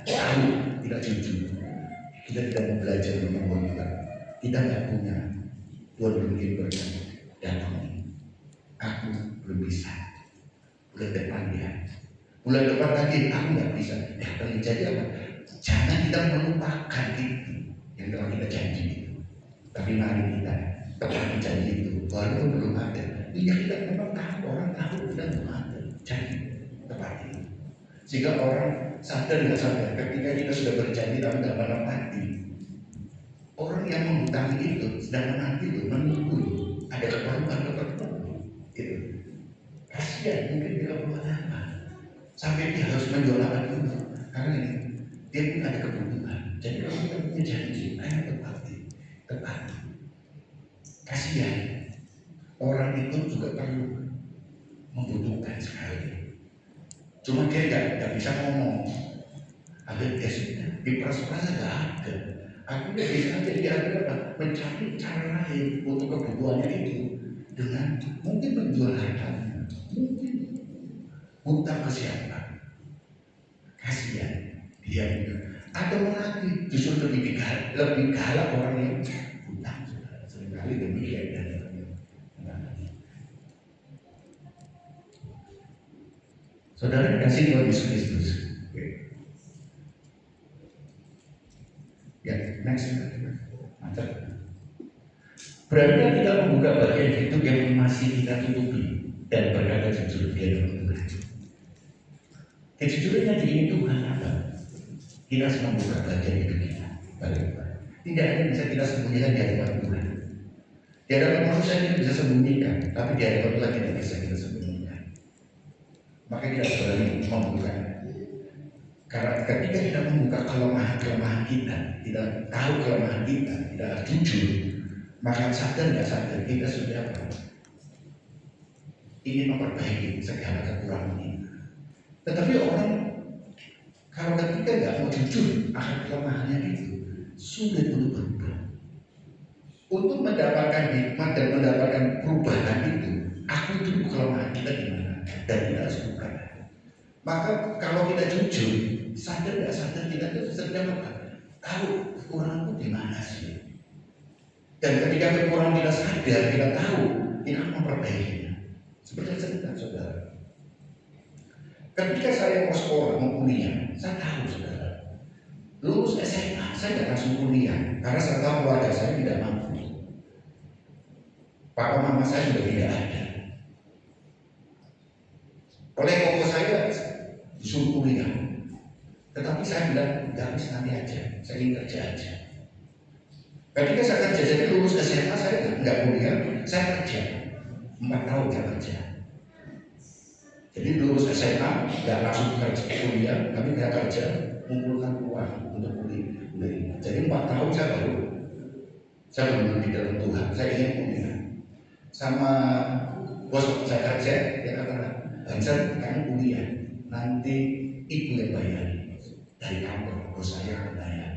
tahu, tidak jujur, kita tidak mau belajar membohongi Tuhan, kita tidak punya, Tuhan belum berkata, datang, aku belum bisa. Bulan depan ya, bulan depan lagi aku nggak bisa. Jadi apa? Jangan kita melupakan itu yang telah kita janji itu. Tapi mari kita tepati janji itu. Walaupun belum ada, ya kita memang tahu, orang tahu kita belum ada. Janji tepati. Sehingga orang sadar nggak sadar ketika kita sudah berjanji tapi tidak menepati. Orang yang menghutangi itu sedang menanti loh, menunggu ada keperluan gitu. Kasihan mungkin dia perlu apa sampai dia harus menjual apa dulu karena ini dia pun ada kebutuhan. Jadi kalau kita punya janji, ayo tepati. Kasihan orang itu juga perlu membutuhkan sekali. Cuma dia nggak bisa ngomong. Ada sudah diperas-peras nggak ada. Aku udah bisa aja dia apa mencari cara lain untuk kebutuhannya itu dengan mungkin menjual hartanya, mungkin hutang ke siapa. Kasihan dia atau menagih justru lebih galak orang yang hutang. Seringkali demikian ya. Saudara kasih Tuhan Yesus Kristus. Ya, next. Mantap. Berarti kita membuka bagian hidup yang masih kita tutupi dan berkata jujur di hadapan Tuhan. Kejujuran yang diingin Tuhan apa? Kita harus membuka bagian hidup kita. Tidak ada yang bisa kita sembunyikan di hadapan Tuhan. Di hadapan manusia kita bisa sembunyikan, tapi di hadapan Tuhan tidak bisa kita sembunyikan. Maka kita harus berani membuka. Karena ketika kita membuka kelemahan kita, tidak tahu kelemahan kita, tidak jujur, maka sadar nggak sadar kita sudah ingin memperbaiki segala kekurangan kita. Tetapi orang kalau ketika nggak mau jujur akan kelemahannya itu, sulit untuk berubah. Untuk mendapatkan hikmat dan mendapatkan perubahan itu, aku itu kelemahan kita di mana dan kita harus buka. Maka kalau kita jujur, sadar nggak sadar kita itu sedang apa? Tahu kekuranganku di mana sih? Dan ketika kekurangan kita sadar, kita tahu kita akan memperbaikinya. Seperti cerita saudara. Ketika saya mau sekolah, mau kuliah, saya tahu saudara. Lulus SMA, saya nggak langsung kuliah karena saya tahu keluarga saya tidak mampu. Papa mama saya juga tidak ada. Oleh koko saya disuruh kuliah, tetapi saya bilang nggak bisa nanti aja, saya ingin kerja aja. Ketika saya kerja, jadi lulus SMA saya nggak kuliah, saya kerja 4 tahun saya kerja. Jadi lulus SMA nggak langsung kerja kuliah, tapi saya kerja mengumpulkan uang untuk kuliah. Jadi 4 tahun saya belum di dalam Tuhan, saya ingin kuliah. Sama bos saya kerja, dia katakan, Hansen kamu kuliah, nanti ibu yang bayar dari kantor, bos saya akan bayar.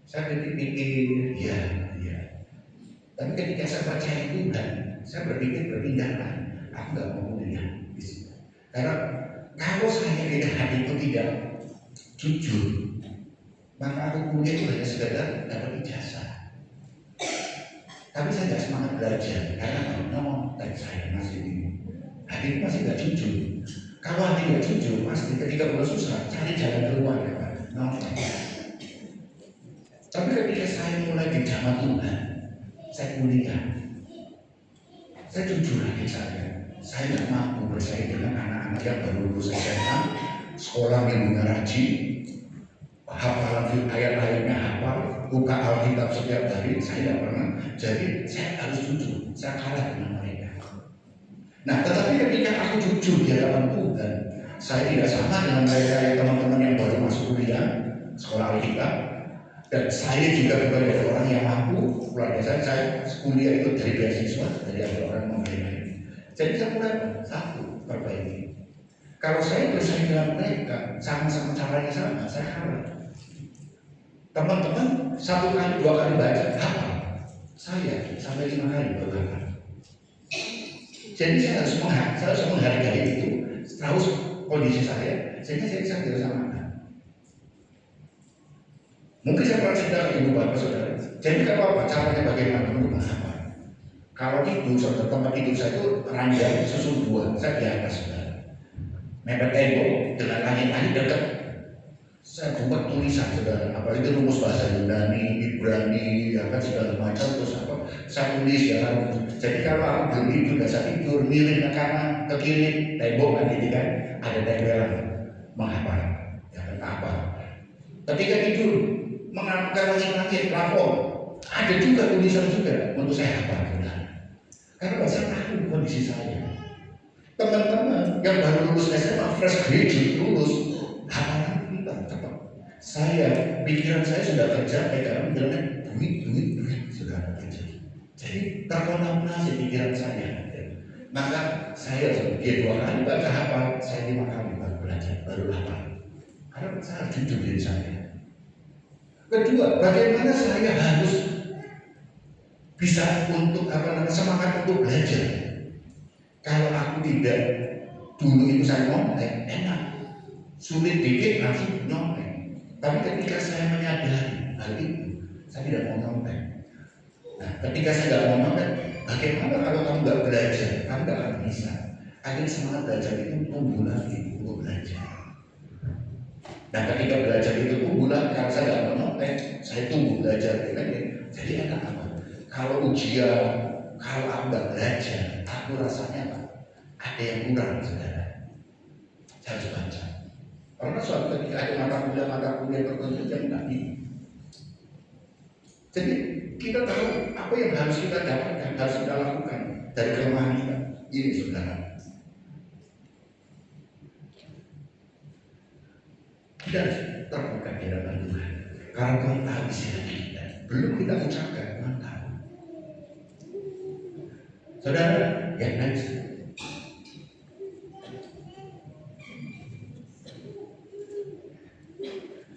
Saya pikir, ya. Tapi ketika saya percaya Tuhan, saya berpikir berpindahkan, aku nggak mau kuliah. Karena kalau saya tidak hati itu tidak jujur, maka aku kuliah itu hanya sekedar dapat ijazah. Tapi saya tidak semangat belajar karena saya masih hati itu masih tidak jujur. Kalau hati tidak jujur, pasti ketika mulai susah cari jalan keluar. Tapi ketika saya mulai di zaman Tuhan, saya kuliah, saya jujur hati saya tidak mampu bersaing dengan anak-anak yang baru lulus SMA, sekolah minggunya rajin, hafalan ayat-ayatnya hafal, buka Alkitab setiap hari, saya tidak pernah. Jadi saya harus jujur, saya kalah dengan mereka. Nah, tetapi ketika aku jujur di hadapan Tuhan, saya tidak sama dengan mereka yang teman-teman yang baru masuk kuliah, sekolah Alkitab, dan saya juga bukan dari orang yang mampu. Keluarga saya kuliah itu dari beasiswa, dari ada orang memberikan. Jadi saya mulai satu perbaiki. Kalau saya bersaing dengan mereka, sama-sama caranya sama, saya kalah. Teman-teman 1 kali 2 kali baca hafal, saya sampai 5 kali baru hafal. Jadi saya harus menghargai itu, tahu kondisi saya, sehingga saya bisa bersamakan. Mungkin saya pernah cerita ke ibu bapak saudara. Jadi kalau apa caranya bagaimana untuk menghafal? Kalau tidur, saudara, tempat tidur saya itu ranjang susun 2, saya di atas saudara. Mepet tembok dengan langit-langit dekat. Saya buat tulisan saudara, apalagi rumus bahasa Yunani, Ibrani, ya kan segala macam, terus apa? Saya tulis ya kan. Jadi kalau aku belum tidur, nggak bisa tidur, miring ke kanan, ke kiri, tembok kan gitu kan, ada tempelan menghafal, ya kan apa? Ketika tidur, mengangkat langit-langit, plafon, ada juga tulisan juga untuk saya hafal, saudara. Karena saya tahu kondisi saya. Teman-teman yang baru lulus SMA, fresh graduate lulus, hafalan kita cepat. Saya, pikiran saya sudah tercapai karena bilangnya duit sudah terjadi. Jadi terkontaminasi pikiran saya. Maka saya sebagai 2 kali baca hafal, saya 5 kali baru belajar, baru hafal. Karena saya jujur diri saya. Kedua, bagaimana saya harus bisa untuk semangat untuk belajar. Kalau aku tidak dulu itu saya nyontek, enak. Sulit dikit langsung nyontek. Tapi ketika saya menyadari hal itu, saya tidak mau nyontek. Nah, ketika saya tidak mau nyontek, bagaimana kalau kamu nggak belajar? Kamu nggak akan bisa. Akhirnya semangat belajar itu tumbuh lagi untuk belajar. Nah, ketika belajar itu tumbuh lagi, kalau saya nggak mau nyontek, saya tumbuh belajar lagi. Jadi enak apa? Kalau ujian, kalau aku nggak belajar, aku rasanya apa? Ada yang kurang, saudara. Saya harus baca. Karena suatu ketika ada mata kuliah tertentu yang tadi. Jadi kita tahu apa yang harus kita dapatkan, harus kita lakukan dari kelemahan kita. Ini saudara. Kita harus terbuka di hadapan Tuhan. Karena Tuhan tahu isi hati kita. Belum kita ucapkan, Tuhan tahu. Saudara, yang next.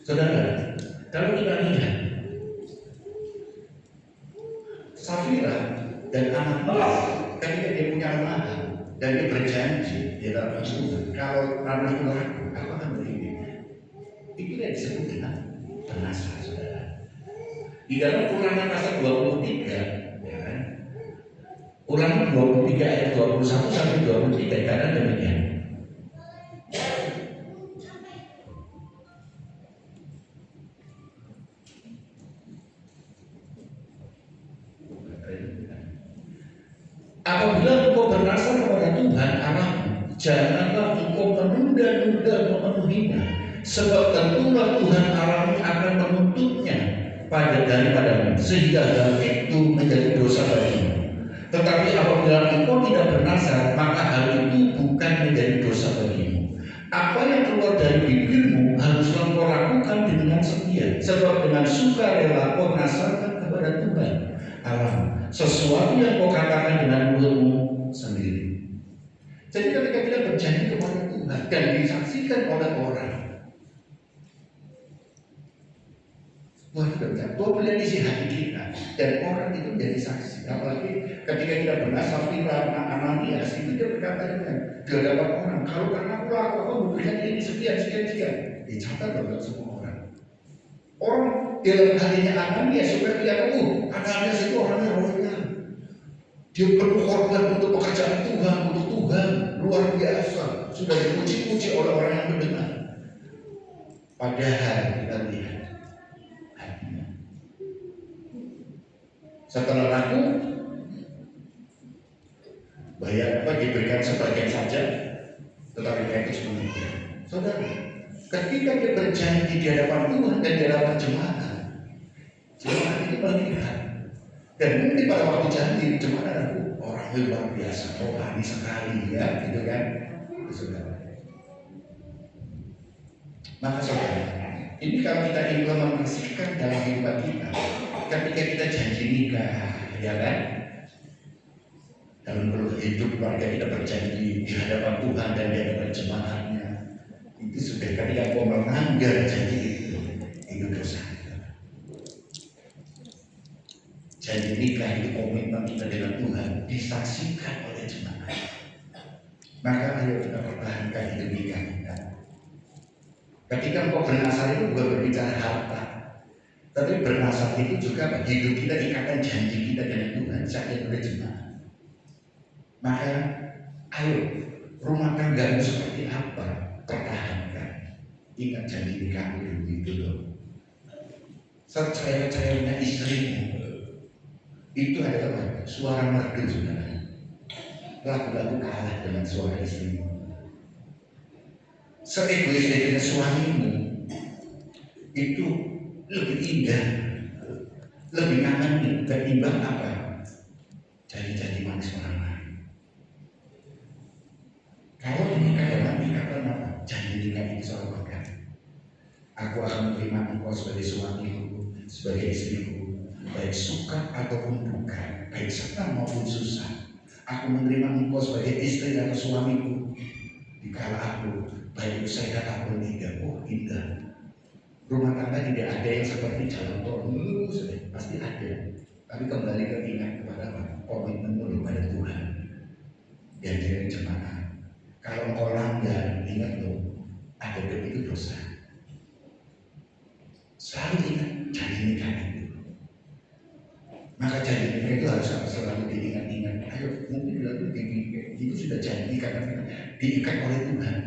Saudara, kalau kita lihat Safira dan anaknya ketika dia punya lahan dan dia berjanji di dalam Tuhan, kalau anakku laku, aku akan berikan. Itu yang disebut dengan penasar, saudara. Di dalam Ulangan pasal 23, ya kan? Ulangan 23 ayat 21 sampai 23 karena demikian. Apabila engkau bernasar kepada Tuhan Allahmu, janganlah engkau menunda-nunda memenuhinya, sebab tentulah Tuhan Allahmu akan menuntutnya daripadamu, sehingga hal itu menjadi dosa bagimu. Tetapi apabila engkau tidak bernasar, maka hal itu bukan menjadi dosa bagimu. Apa yang keluar dari bibirmu haruslah engkau lakukan dengan setia, sebab dengan sukarela kau nasarkan kepada Tuhan Allahmu sesuatu yang kau katakan dengan mulutmu sendiri. Jadi ketika kita berjanji kepada Tuhan dan disaksikan oleh orang, Tuhan sudah bilang, Tuhan melihat isi hati kita dan orang itu menjadi saksi. Apalagi ketika kita bernasar Ananias itu dia berkata di hadapan orang, kalau karena aku memberikan ini sekian. Dicatat oleh semua orang. Orang dalam hatinya Ananias supaya kelihatan, Ananias itu orangnya royal. Dia berkorban untuk pekerjaan Tuhan, untuk Tuhan, luar biasa. Sudah dipuji-puji oleh orang yang mendengar. Padahal kita lihat hatinya. Setelah laku, bayar diberikan sebagian saja, tetapi mereka itu sepenuhnya. Saudara, ketika dia berjanji di hadapan Tuhan dan di hadapan jemaat ini melihat. Dan mungkin pada waktu janji jemaat orang luar biasa, rohani sekali ya, gitu kan, saudara. Maka saudara, ini kalau kita implementasikan dalam kehidupan kita, ketika kita janji nikah, ya kan, dalam hidup keluarga kita berjanji di hadapan Tuhan dan di hadapan jemaatnya, itu sudah ketika kau melanggar janji itu dosa. Janji nikah itu komitmen kita dengan Tuhan disaksikan oleh jemaat. Maka ayo kita pertahankan hidup nikah kita. Ketika engkau bernasar itu bukan berbicara harta, tapi bernasar itu juga hidup kita, ikatan janji kita dengan Tuhan disaksikan oleh jemaat. Maka ayo rumah tanggamu seperti apa, pertahankan. Ingat janji nikah dulu itu loh. Secerewet-cerewetnya istrimu itu adalah suara merdu, saudara. Lagu-lagu kalah dengan suara istrimu. Seegois-egoisnya suamimu itu lebih indah, lebih nyaman ketimbang apa? Janji-janji manis orang lain. Kalau menikah dengan nikah apa? Janji nikah itu selalu pegang. Aku akan menerima engkau sebagai suamiku, sebagai istriku, baik suka ataupun duka, baik senang maupun susah. Aku menerima engkau sebagai istri atau suamiku, dikala aku baik sehat ataupun tidak. Oh indah. Rumah tangga tidak ada yang seperti jalan tol lurus, pasti ada. Tapi kembali ke ingat kepada apa? Komitmen dulu pada Tuhan. Janjian jemaah. Kalau engkau langgar, ingat loh, ada itu dosa. Selalu ingat janji nikah itu. Maka janji nikah itu harus selalu diingat-ingat. Ayo, mungkin bilang itu sudah janji karena diikat oleh Tuhan.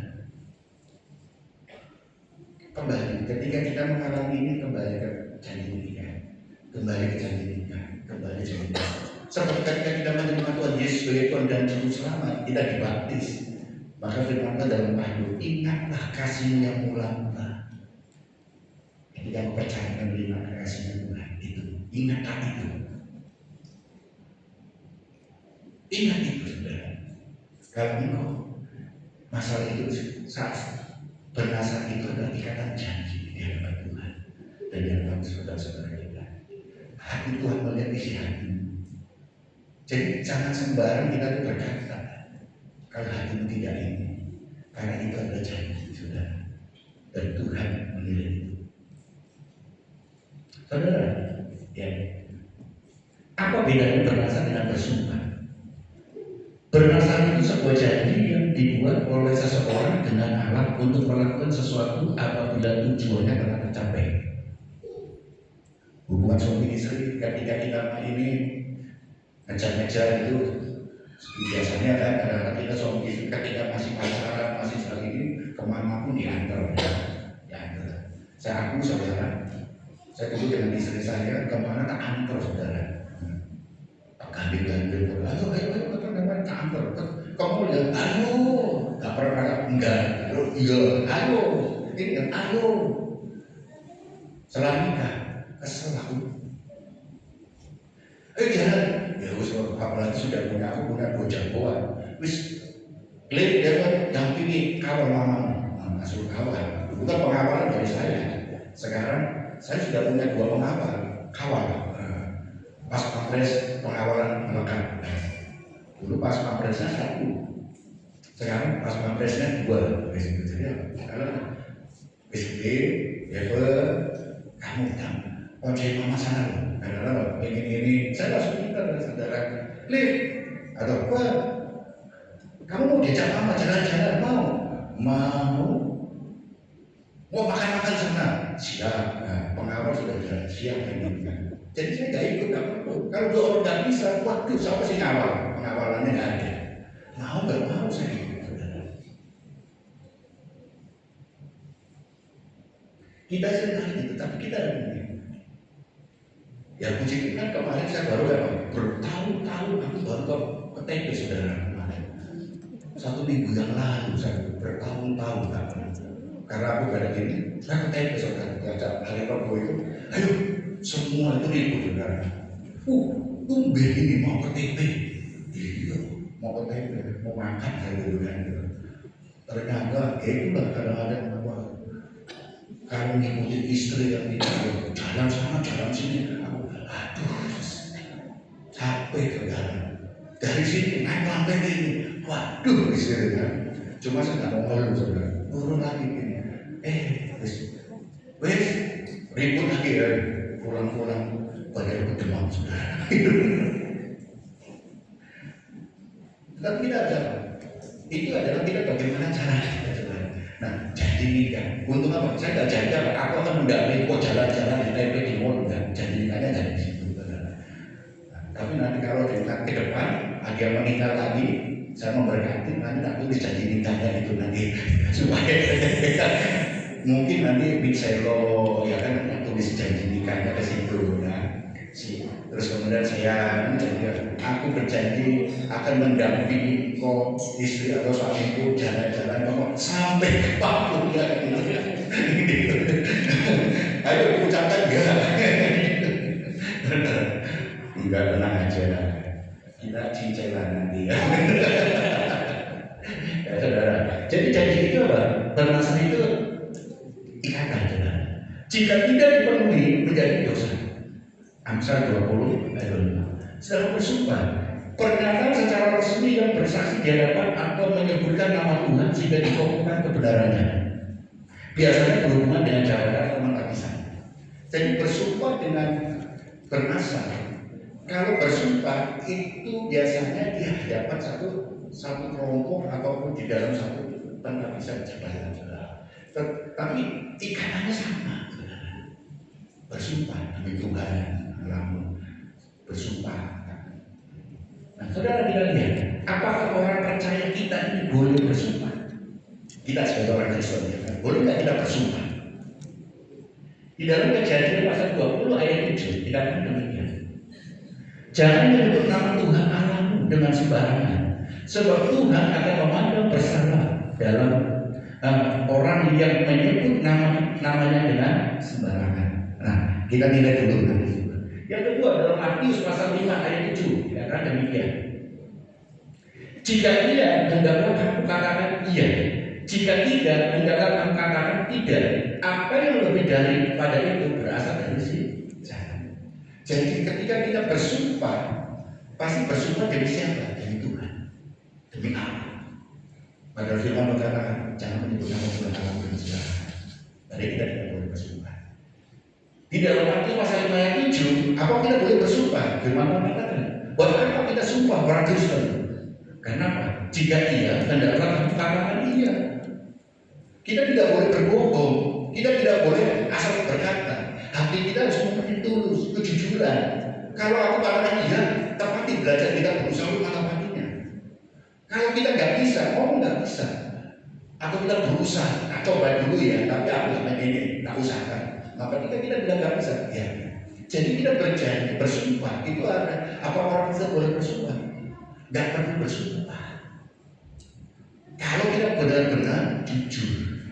Kembali, ketika kita mengalami ini, kembali ke janji nikah, kembali ke janji nikah, kembali ke janji nikah. Seperti ketika kita menerima Tuhan Yesus sebagai Tuhan dan Juru Selamat, kita dibaptis. Maka firman Tuhan dalam Paulus, ingatlah kasih yang mula-mula. Ketika kau percaya menerima kasih Tuhan itu, ingatlah itu. Ingat itu, saudara. Kalau engkau masalah itu saat bernasar itu adalah ikatan janji di hadapan Tuhan dan di hadapan saudara-saudara kita. Hati Tuhan melihat isi hati. Jadi jangan sembarang kita berkata kalau hatimu tidak ini, karena itu adalah janji, saudara. Dan Tuhan menilai itu. Saudara, ya. Apa bedanya bernasar dengan bersumpah? Bernasar itu sebuah janji yang dibuat oleh seseorang dengan Allah untuk melakukan sesuatu apabila tujuannya telah tercapai. Hubungan suami istri ketika kita ini ngejar-ngejar itu biasanya kan kadang-kadang kita suami istri ketika masih pacaran, masih saling ini kemana pun diantar. Saya saudara, saya dulu dengan istri saya kemana tak antar, saudara. Gambil-gambil, ayo tak antar. Kamu lihat, ayo, tak pernah enggak, iya, ayo, ini kan ayo. Setelah nikah, kesel aku. Jangan, ya wis apalagi sudah punya aku punya bocah jagoan. Wis, klik dapat dampingi kawal mamamu, masuk kawal. Bukan pengawalan dari saya. Sekarang saya sudah punya 2 pengawal, kawal. Pas pampres pengawalan melekat. Dulu pas pampresnya 1, sekarang pas pampresnya 2. Jadi kalau BSB, kamu tahu, kunci mama sana loh. Karena ini saya langsung minta dari saudara, Liv atau apa? Kamu mau diajak mama jalan-jalan? Mau makan-makan sana? Siap. Nah, pengawal sudah siap ini. Jadi saya nggak ikut, nggak perlu. Kalau 2 orang nggak bisa, waduh, siapa sih ngawal? Pengawalannya nggak ada. Nggak mau saya ikut, saudara. Kita sering kali itu, tapi kita ada ini. Ya puji kan kemarin saya baru bertahun-tahun aku baru ke TP, saudara, kemarin. 1 minggu yang lalu saya bertahun-tahun kan. Karena aku gak ada gini, saya ke TP, saudara. Diajak hari Rabu itu, ayo. Semua itu ribut, saudara. Tumben ini mau ke TP. Iya, mau ke TP, mau makan saya dulu kan. Ternyata, itulah kadang-kadang apa? Kalau ngikutin istri yang tidak jalan sana, jalan sini, aduh, capek, saudara. Dari sini naik lantai ini, waduh, istri kan. Cuma saya nggak mau ngeluh, saudara. Turun lagi ini, wes, ribut lagi ya. Pulang-pulang pada berdemam, saudara. Tapi kita ada, itu adalah kita bagaimana caranya, saudara. Nah, janji nikah. Untuk apa? Saya nggak janji apa. Aku akan mendampingi kok jalan-jalan di TP di mall, enggak. Janji nikahnya ada di situ, saudara. Nah, tapi nanti kalau ke depan ada menikah lagi, saya memberkati nanti tak tulis janji nikahnya itu nanti supaya Mungkin nanti Mixelo ya kan tulis janji nikahnya ke situ terus kemudian saya menjanji, aku berjanji akan mendampingi kok istri atau suamiku jalan-jalan kok sampai ke Papua gitu. Ayo ucapkan enggak tenang aja, kita cincelan nanti ya. Ya saudara, jadi janji itu apa? Bernasar itu ikatan saudara. Jika tidak dipenuhi menjadi dosa. Amsal 20 ayat 5. Sedang bersumpah, pernyataan secara resmi yang bersaksi di hadapan atau menyebutkan nama Tuhan sehingga dikokohkan kebenarannya. Biasanya berhubungan dengan jabatan atau mengabiskan. Jadi bersumpah dengan bernasar. Kalau bersumpah itu biasanya di hadapan satu kelompok ataupun di dalam satu penghabisan jabatan. Tapi ikatannya sama. Bersumpah demi Tuhan. Lalu bersumpah. Nah, saudara kita lihat, apakah orang percaya kita ini boleh bersumpah? Kita sebagai orang Kristen ya, kan? Boleh nggak kita bersumpah? Di dalam Kejadian pasal 20 ayat 7 dikatakan demikian. Jangan menyebut nama Tuhan Allahmu dengan sembarangan, sebab Tuhan akan memandang bersalah dalam orang yang menyebut namanya dengan sembarangan. Nah, kita lihat dulu nanti. Yang kedua dalam Matius pasal 5 ayat 7 dikatakan demikian. Jika iya, hendaklah kamu katakan iya. Jika tidak, hendaklah kamu katakan tidak. Apa yang lebih daripada itu berasal dari si jahat. Jadi ketika kita bersumpah, pasti bersumpah demi siapa? Demi Tuhan, demi Allah. Pada firman berkata, jangan menyebut nama Tuhan Allah dengan sembarangan. Jadi kita tidak boleh bersumpah. Di dalam Matius pasal 5 ayat 7, apa kita boleh bersumpah? Firman mengatakan, buat apa kita sumpah orang Kristen? Kenapa? Jika iya, hendaklah kita katakan iya. Kita tidak boleh berbohong, kita tidak boleh asal berkata. Hati kita harus memiliki tulus, kejujuran. Kalau aku katakan iya, tepati belajar kita berusaha untuk menepatinya. Kalau kita nggak bisa, nggak bisa. Atau kita berusaha, coba dulu ya, tapi aku sampai ini, nggak usahakan. Maka kita bilang nggak bisa, ya. Jadi kita berjanji, bersumpah. Itu ada. Apa orang bisa boleh bersumpah? Nggak perlu bersumpah. Kalau kita benar-benar jujur,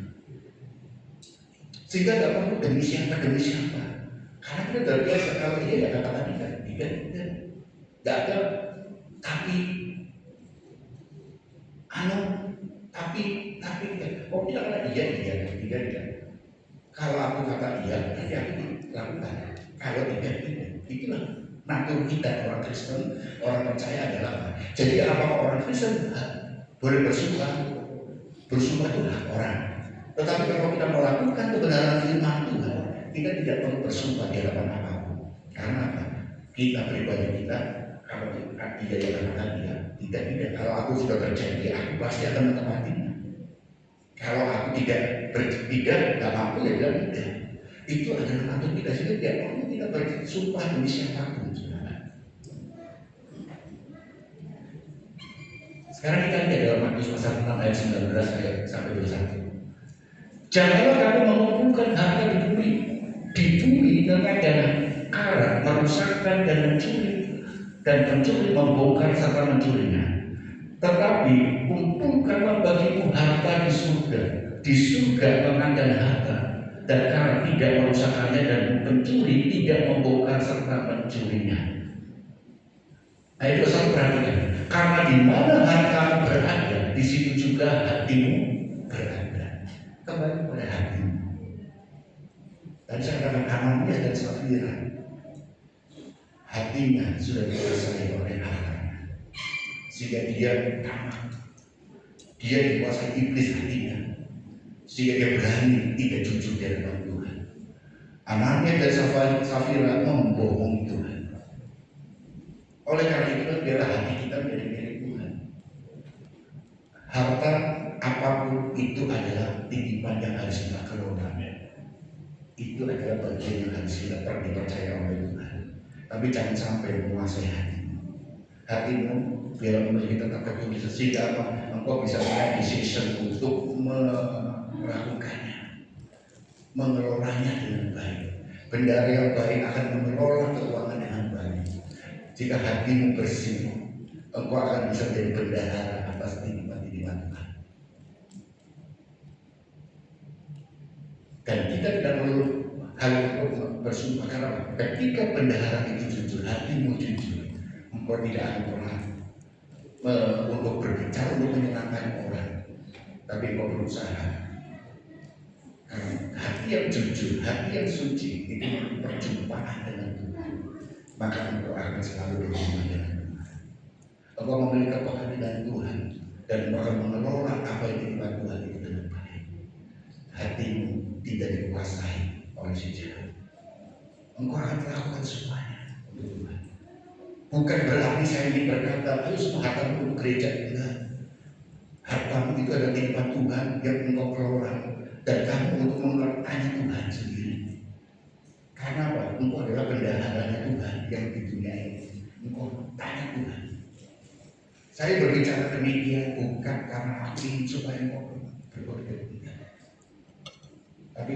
sehingga nggak perlu demi siapa. Karena kita udah biasa. Kalau dia ya katakan tidak, nggak ada. Tapi, oh kita kata iya. Kalau aku kata iya, nanti aku lakukan. Kalau tidak. Itulah natur kita orang Kristen, orang percaya adalah apa? Jadi apakah orang Kristen boleh bersumpah? Bersumpah itu hak orang. Tetapi kalau kita melakukan kebenaran firman Tuhan, kita tidak perlu bersumpah di hadapan apapun. Karena apa? Kita pribadi kita, kalau dia yang katakan dia, tidak. Kalau aku sudah berjanji, aku pasti akan menepatinya. Kalau aku tidak nggak mampu ya bilang tidak. Itu adalah natur kita sehingga tidak perlu kita bersumpah demi siapapun. Sekarang kita lihat dalam Matius pasal 6 ayat 19 sampai 21. Janganlah kamu mengumpulkan harta di bumi dengan cara merusakkan dan mencuri membongkar serta mencurinya. Tetapi kumpulkanlah bagimu harta di surga pengadaan harta, dan cara tidak merusakkannya dan pencuri tidak membongkar serta mencurinya. Nah itu satu perhatikan. Karena di mana hartamu berada, di situ juga hatimu berada. Kembali pada hatimu. Tadi saya katakan Ananias dan Safira, hatinya sudah dikuasai oleh hartanya, sehingga dia tamak. Dia dikuasai iblis hatinya, sehingga dia berani tidak jujur di hadapan Tuhan. Ananias dan Safira membohongi Tuhan. Oleh karena itu biarlah hati kita menjadi milik Tuhan. Harta apapun itu adalah titipan yang harus kita kelola. Itu adalah bagian yang harus kita dipercaya oleh Tuhan. Tapi jangan sampai menguasai hatimu. Hatimu biar memiliki tetap ketulis sehingga engkau bisa mengambil decision untuk melakukannya. mengelolanya dengan baik. Bendahara yang baik akan mengelola keuangan dengan baik. Jika hatimu bersih, engkau akan bisa menjadi bendahara atas nikmat-nikmat Tuhan. Dan kita tidak perlu hal untuk bersumpah, karena ketika bendahara itu jujur, hatimu jujur, engkau tidak akan pernah untuk berbicara untuk menyenangkan orang, tapi engkau berusaha. Hati yang jujur, hati yang suci itu perjumpaan dengan Tuhan, maka engkau akan selalu berhubungan dengan Tuhan. Engkau memiliki kepekaan dengan Tuhan dan engkau akan mengelola apa yang dibuat Tuhan itu dengan baik. Hatimu tidak dikuasai oleh si jahat. Engkau akan melakukan semuanya untuk Tuhan. Bukan berarti saya ini berkata, ayo semua hartamu untuk gereja. Tuhan, hartamu itu adalah nikmat Tuhan yang engkau kelola. Dan kamu untuk mengertanya Tuhan sendiri. Karena apa? Engkau adalah bendaharanya Tuhan yang di dunia ini. Engkau tanya Tuhan. Saya berbicara demikian bukan karena aku ingin supaya engkau berkorban, tapi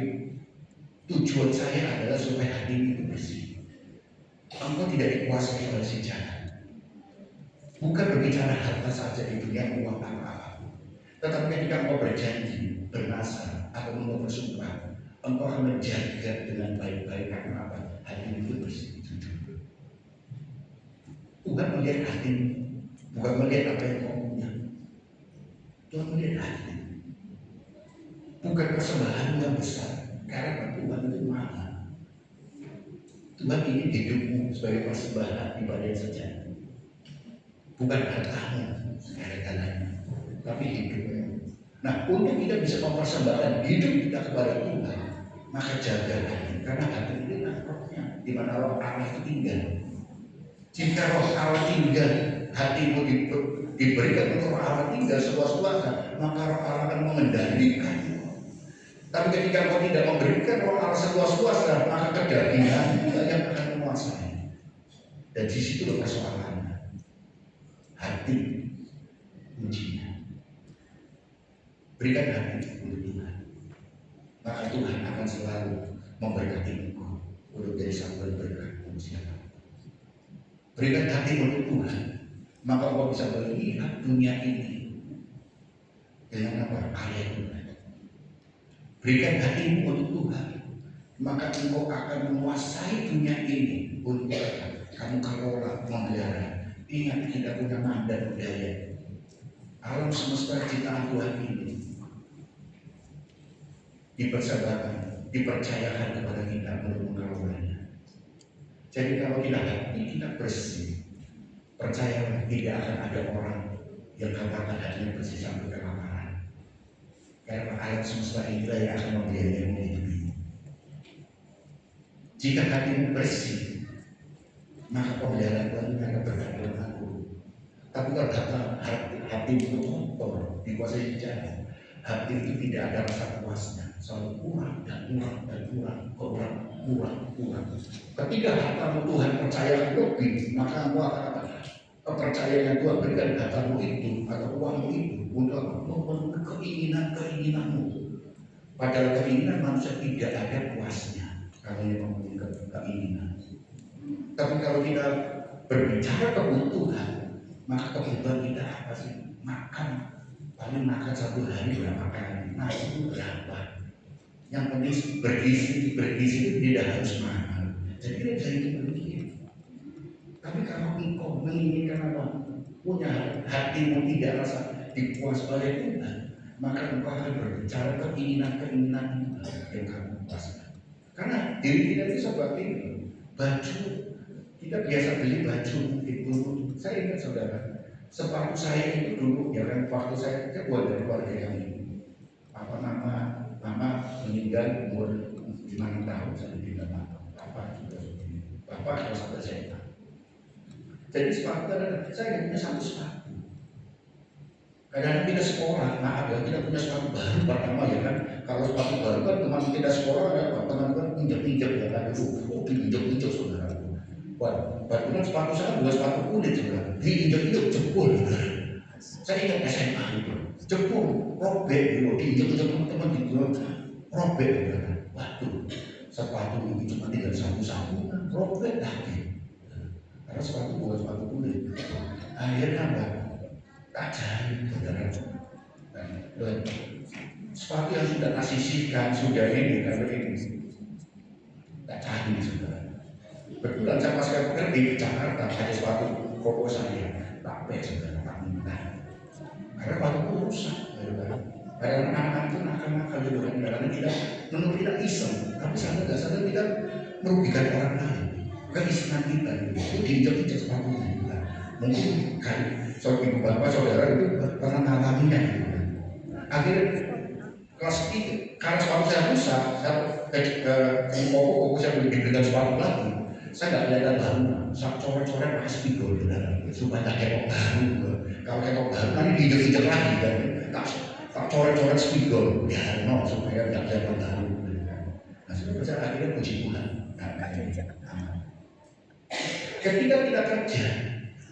tujuan saya adalah supaya hatimu itu bersih. Engkau tidak dikuasai oleh si jahat. Bukan berbicara harta saja di dunia, uang apa-apa. Tetapi ketika engkau berjanji, bernasar, atau engkau bersumpah, engkau akan menjaga dengan baik-baik. Karena apa? Hatimu itu bersih, jujur. Tuhan melihat hatimu, bukan melihat apa yang kau punya. Tuhan melihat hatimu, bukan persembahan yang besar. Karena Tuhan itu mahal. Tuhan ingin hidupmu sebagai persembahan ibadah yang sejati. Bukan hartamu segala-galanya, tapi hidupmu. Nah, untuk kita bisa mempersembahkan hidup kita kepada Tuhan, maka jaga hati, karena hati itu rohnya, di mana roh Allah itu tinggal. Jika roh Allah tinggal, hatimu diberikan untuk roh Allah tinggal seluas-luasnya, maka roh Allah akan mengendalikan. Tapi ketika kau tidak memberikan roh Allah seluas-luasnya, maka kedagingan yang akan menguasai. Dan di situ persoalannya. Hati kuncinya. Berikan hati untuk Tuhan, maka Tuhan akan selalu memberkati engkau untuk jadi sumber berkat untuk siapa. Berikan hati untuk Tuhan, maka engkau bisa melihat dunia ini dengan apa? Karya Tuhan. Berikan hatimu untuk Tuhan, maka engkau akan menguasai dunia ini untuk kamu kelola, memelihara. Ingat, kita punya mandat budaya. Alam semesta ciptaan Tuhan ini dipersembahkan, dipercayakan kepada kita untuk mengelolanya. Jadi kalau kita hati kita bersih, percayalah tidak akan ada orang yang katakan hatinya bersih sampai kelaparan. Karena alam semesta inilah yang akan membiayaimu hidup ini. Jika hatimu bersih, maka pemeliharaan Tuhan akan berkata aku. Tapi kalau hati itu kotor, dikuasai jahat, hati itu tidak ada rasa puasnya, selalu kurang dan kurang dan kurang. Ketika hartamu Tuhan percayakan lebih, maka engkau akan apa? Kepercayaan Tuhan berikan hartamu itu atau uangmu itu untuk memenuhi keinginanmu. Padahal keinginan manusia tidak ada puasnya kalau dia memenuhi keinginan. Tapi kalau kita berbicara kebutuhan, maka kebutuhan kita apa sih? Makan, paling makan satu hari berapa kali? Nasi itu berapa? Yang penting bergizi itu tidak harus mahal. Jadi kita bisa hidup begitu. Tapi kalau engkau menginginkan apa? Punya hatimu tidak rasa dipuas oleh Tuhan, maka engkau akan berbicara keinginan yang kamu puaskan. Karena diri kita itu seperti baju. Kita biasa beli baju itu. Saya ingat saudara, sepatu saya itu dulu ya kan, waktu saya buat dari keluarga yang ini. Mama meninggal umur 5 tahun, saya tidak tahu. Bapak kalau sampai saya. Jadi sepatu saya punya satu sepatu. Kadang-kadang kita sekolah, maaf ya, kita punya sepatu baru pertama ya kan. Kalau sepatu baru kan teman kita sekolah ada teman-teman pinjam ya kan, itu pinjam saudara. Bahkan sepatu saya bukan sepatu kulit juga, diinjak-injak jebol. Saya ingat SMA itu, jebol, robek, diinjak-injak teman-teman gitu, robek. Waduh, sepatu ini cuma tinggal satu-satu, robek lagi. Karena sepatu bukan sepatu kulit. Akhirnya apa? Tak jahit, saudara. Dan sepatu yang sudah tak sisihkan, sudah ini, kalau ini tak jahit, saudara. Betulan saya pas kerja di Jakarta, ada sepatu koko saya, tak pek, saudara, tak minta. Karena sepatu rusak, saudara. Karena anak-anak itu nakal-nakal gitu kan, karena kita menurut kita iseng, tapi sadar nggak sadar kita merugikan orang lain. Keisengan kita itu diinjak-injak sepatunya kita. Mungkin kan, ibu bapak saudara itu pernah mengalaminya gitu kan. Akhirnya kelas itu, karena sepatu saya rusak, saya koko saya beli dengan sepatu lagi. Saya nggak kelihatan baru, saya coret-coret pakai spidol supaya tak ketok baru. Kalau ketok baru nanti diinjak-injak lagi kan. Tak coret-coret spidol, ya no, supaya tidak kelihatan baru. Nah, saya akhirnya puji Tuhan. Ketika kita kerja,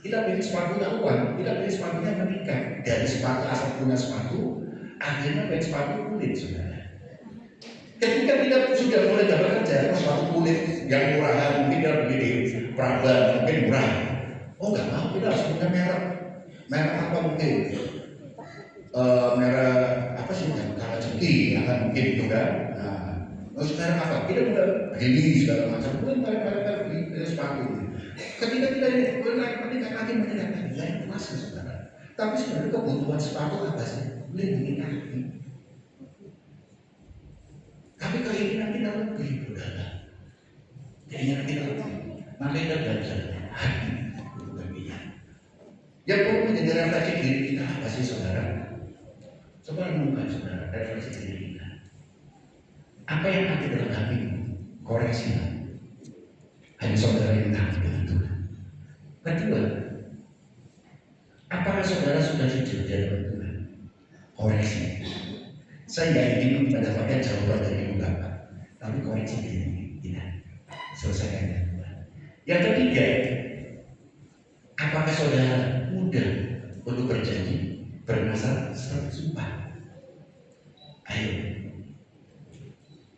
kita beli sepatunya uang, kita beli sepatunya menikah. Dari sepatu asal punya sepatu, akhirnya beli sepatu kulit, saudara. Ketika kita sudah mulai dapat kerja, sepatu kulit yang murah, mungkin kita beli di Prada, mungkin murah. Oh nggak mau, kita harus punya merek apa mungkin? Merek apa sih? Kawasaki, ya kan mungkin itu kan. Terus merek apa? Kita udah beli segala macam, bukan merek beli sepatu. Ketika kita ini meningkat lagi, ya itu masih saudara. Tapi sebenarnya kebutuhan sepatu apa sih? Melindungi kaki. Tapi keinginan kita lebih, saudara. Keinginan kita lebih. Maka kita belajar hati untuk berpihak. Yang perlu menjadi refleksi diri kita apa sih, saudara? Coba renungkan, saudara, refleksi diri kita. Apa yang ada dalam hatimu? Koreksilah. Hanya saudara yang tahu itu. Kedua, apakah saudara sudah jujur di hadapan Tuhan? Koreksi. Saya tidak ingin mendapatkan jawaban dari ibu bapak, tapi koreksi diri kita. Selesaikan dengan Tuhan. Yang ketiga, apakah saudara mudah untuk berjanji, bernasar, serta sumpah? Ayo.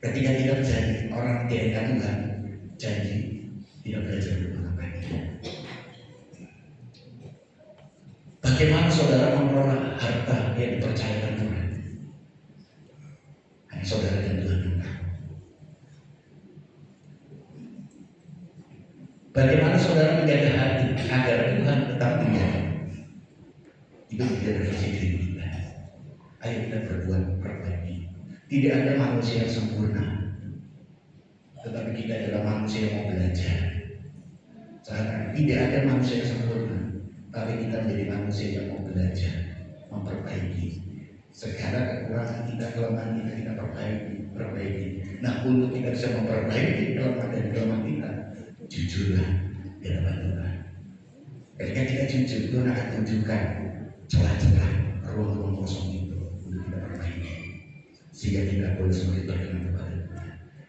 Ketika kita berjanji, orang TNK Tuhan janji tidak belajar mengapa. Bagaimana saudara mengelola harta yang dipercayakan Tuhan? Hanya saudara dan Tuhan yang tahu. Bagaimana saudara menjaga hati agar Tuhan tetap dijaga? Itu tidak refleksi diri kita. Ayo kita berbuat perbaiki. Tidak ada manusia yang sempurna, tetapi kita adalah manusia yang mau belajar. Tidak ada manusia yang sempurna, tapi kita menjadi manusia yang mau belajar, memperbaiki segala kekurangan kita, kelemahan kita perbaiki. Nah, untuk kita bisa memperbaiki kelemahan dan kelemahan kita, jujurlah di hadapan Tuhan. Ketika kita jujur, Tuhan akan tunjukkan celah-celah ruang-ruang kosong itu untuk kita perbaiki, sehingga kita boleh semakin berkenan kepada Tuhan.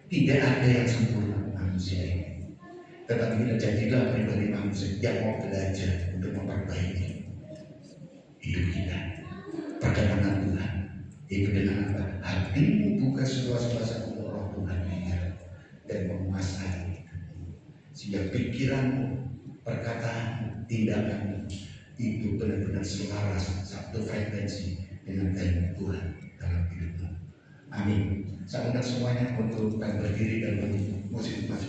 Tidak ada yang sempurna manusia ini. Tetapi kita jadilah pribadi manusia yang mau belajar untuk memperbaiki hidup kita. Perkenanan Tuhan itu dengan apa? Hatimu buka seluas-luasnya untuk roh Tuhan lihat dan menguasai, sehingga pikiranmu, perkataan, tindakanmu itu benar-benar selaras, satu frekuensi dengan kehendak Tuhan dalam hidupmu. Amin. Saya undang semuanya untuk berdiri dan musik depan.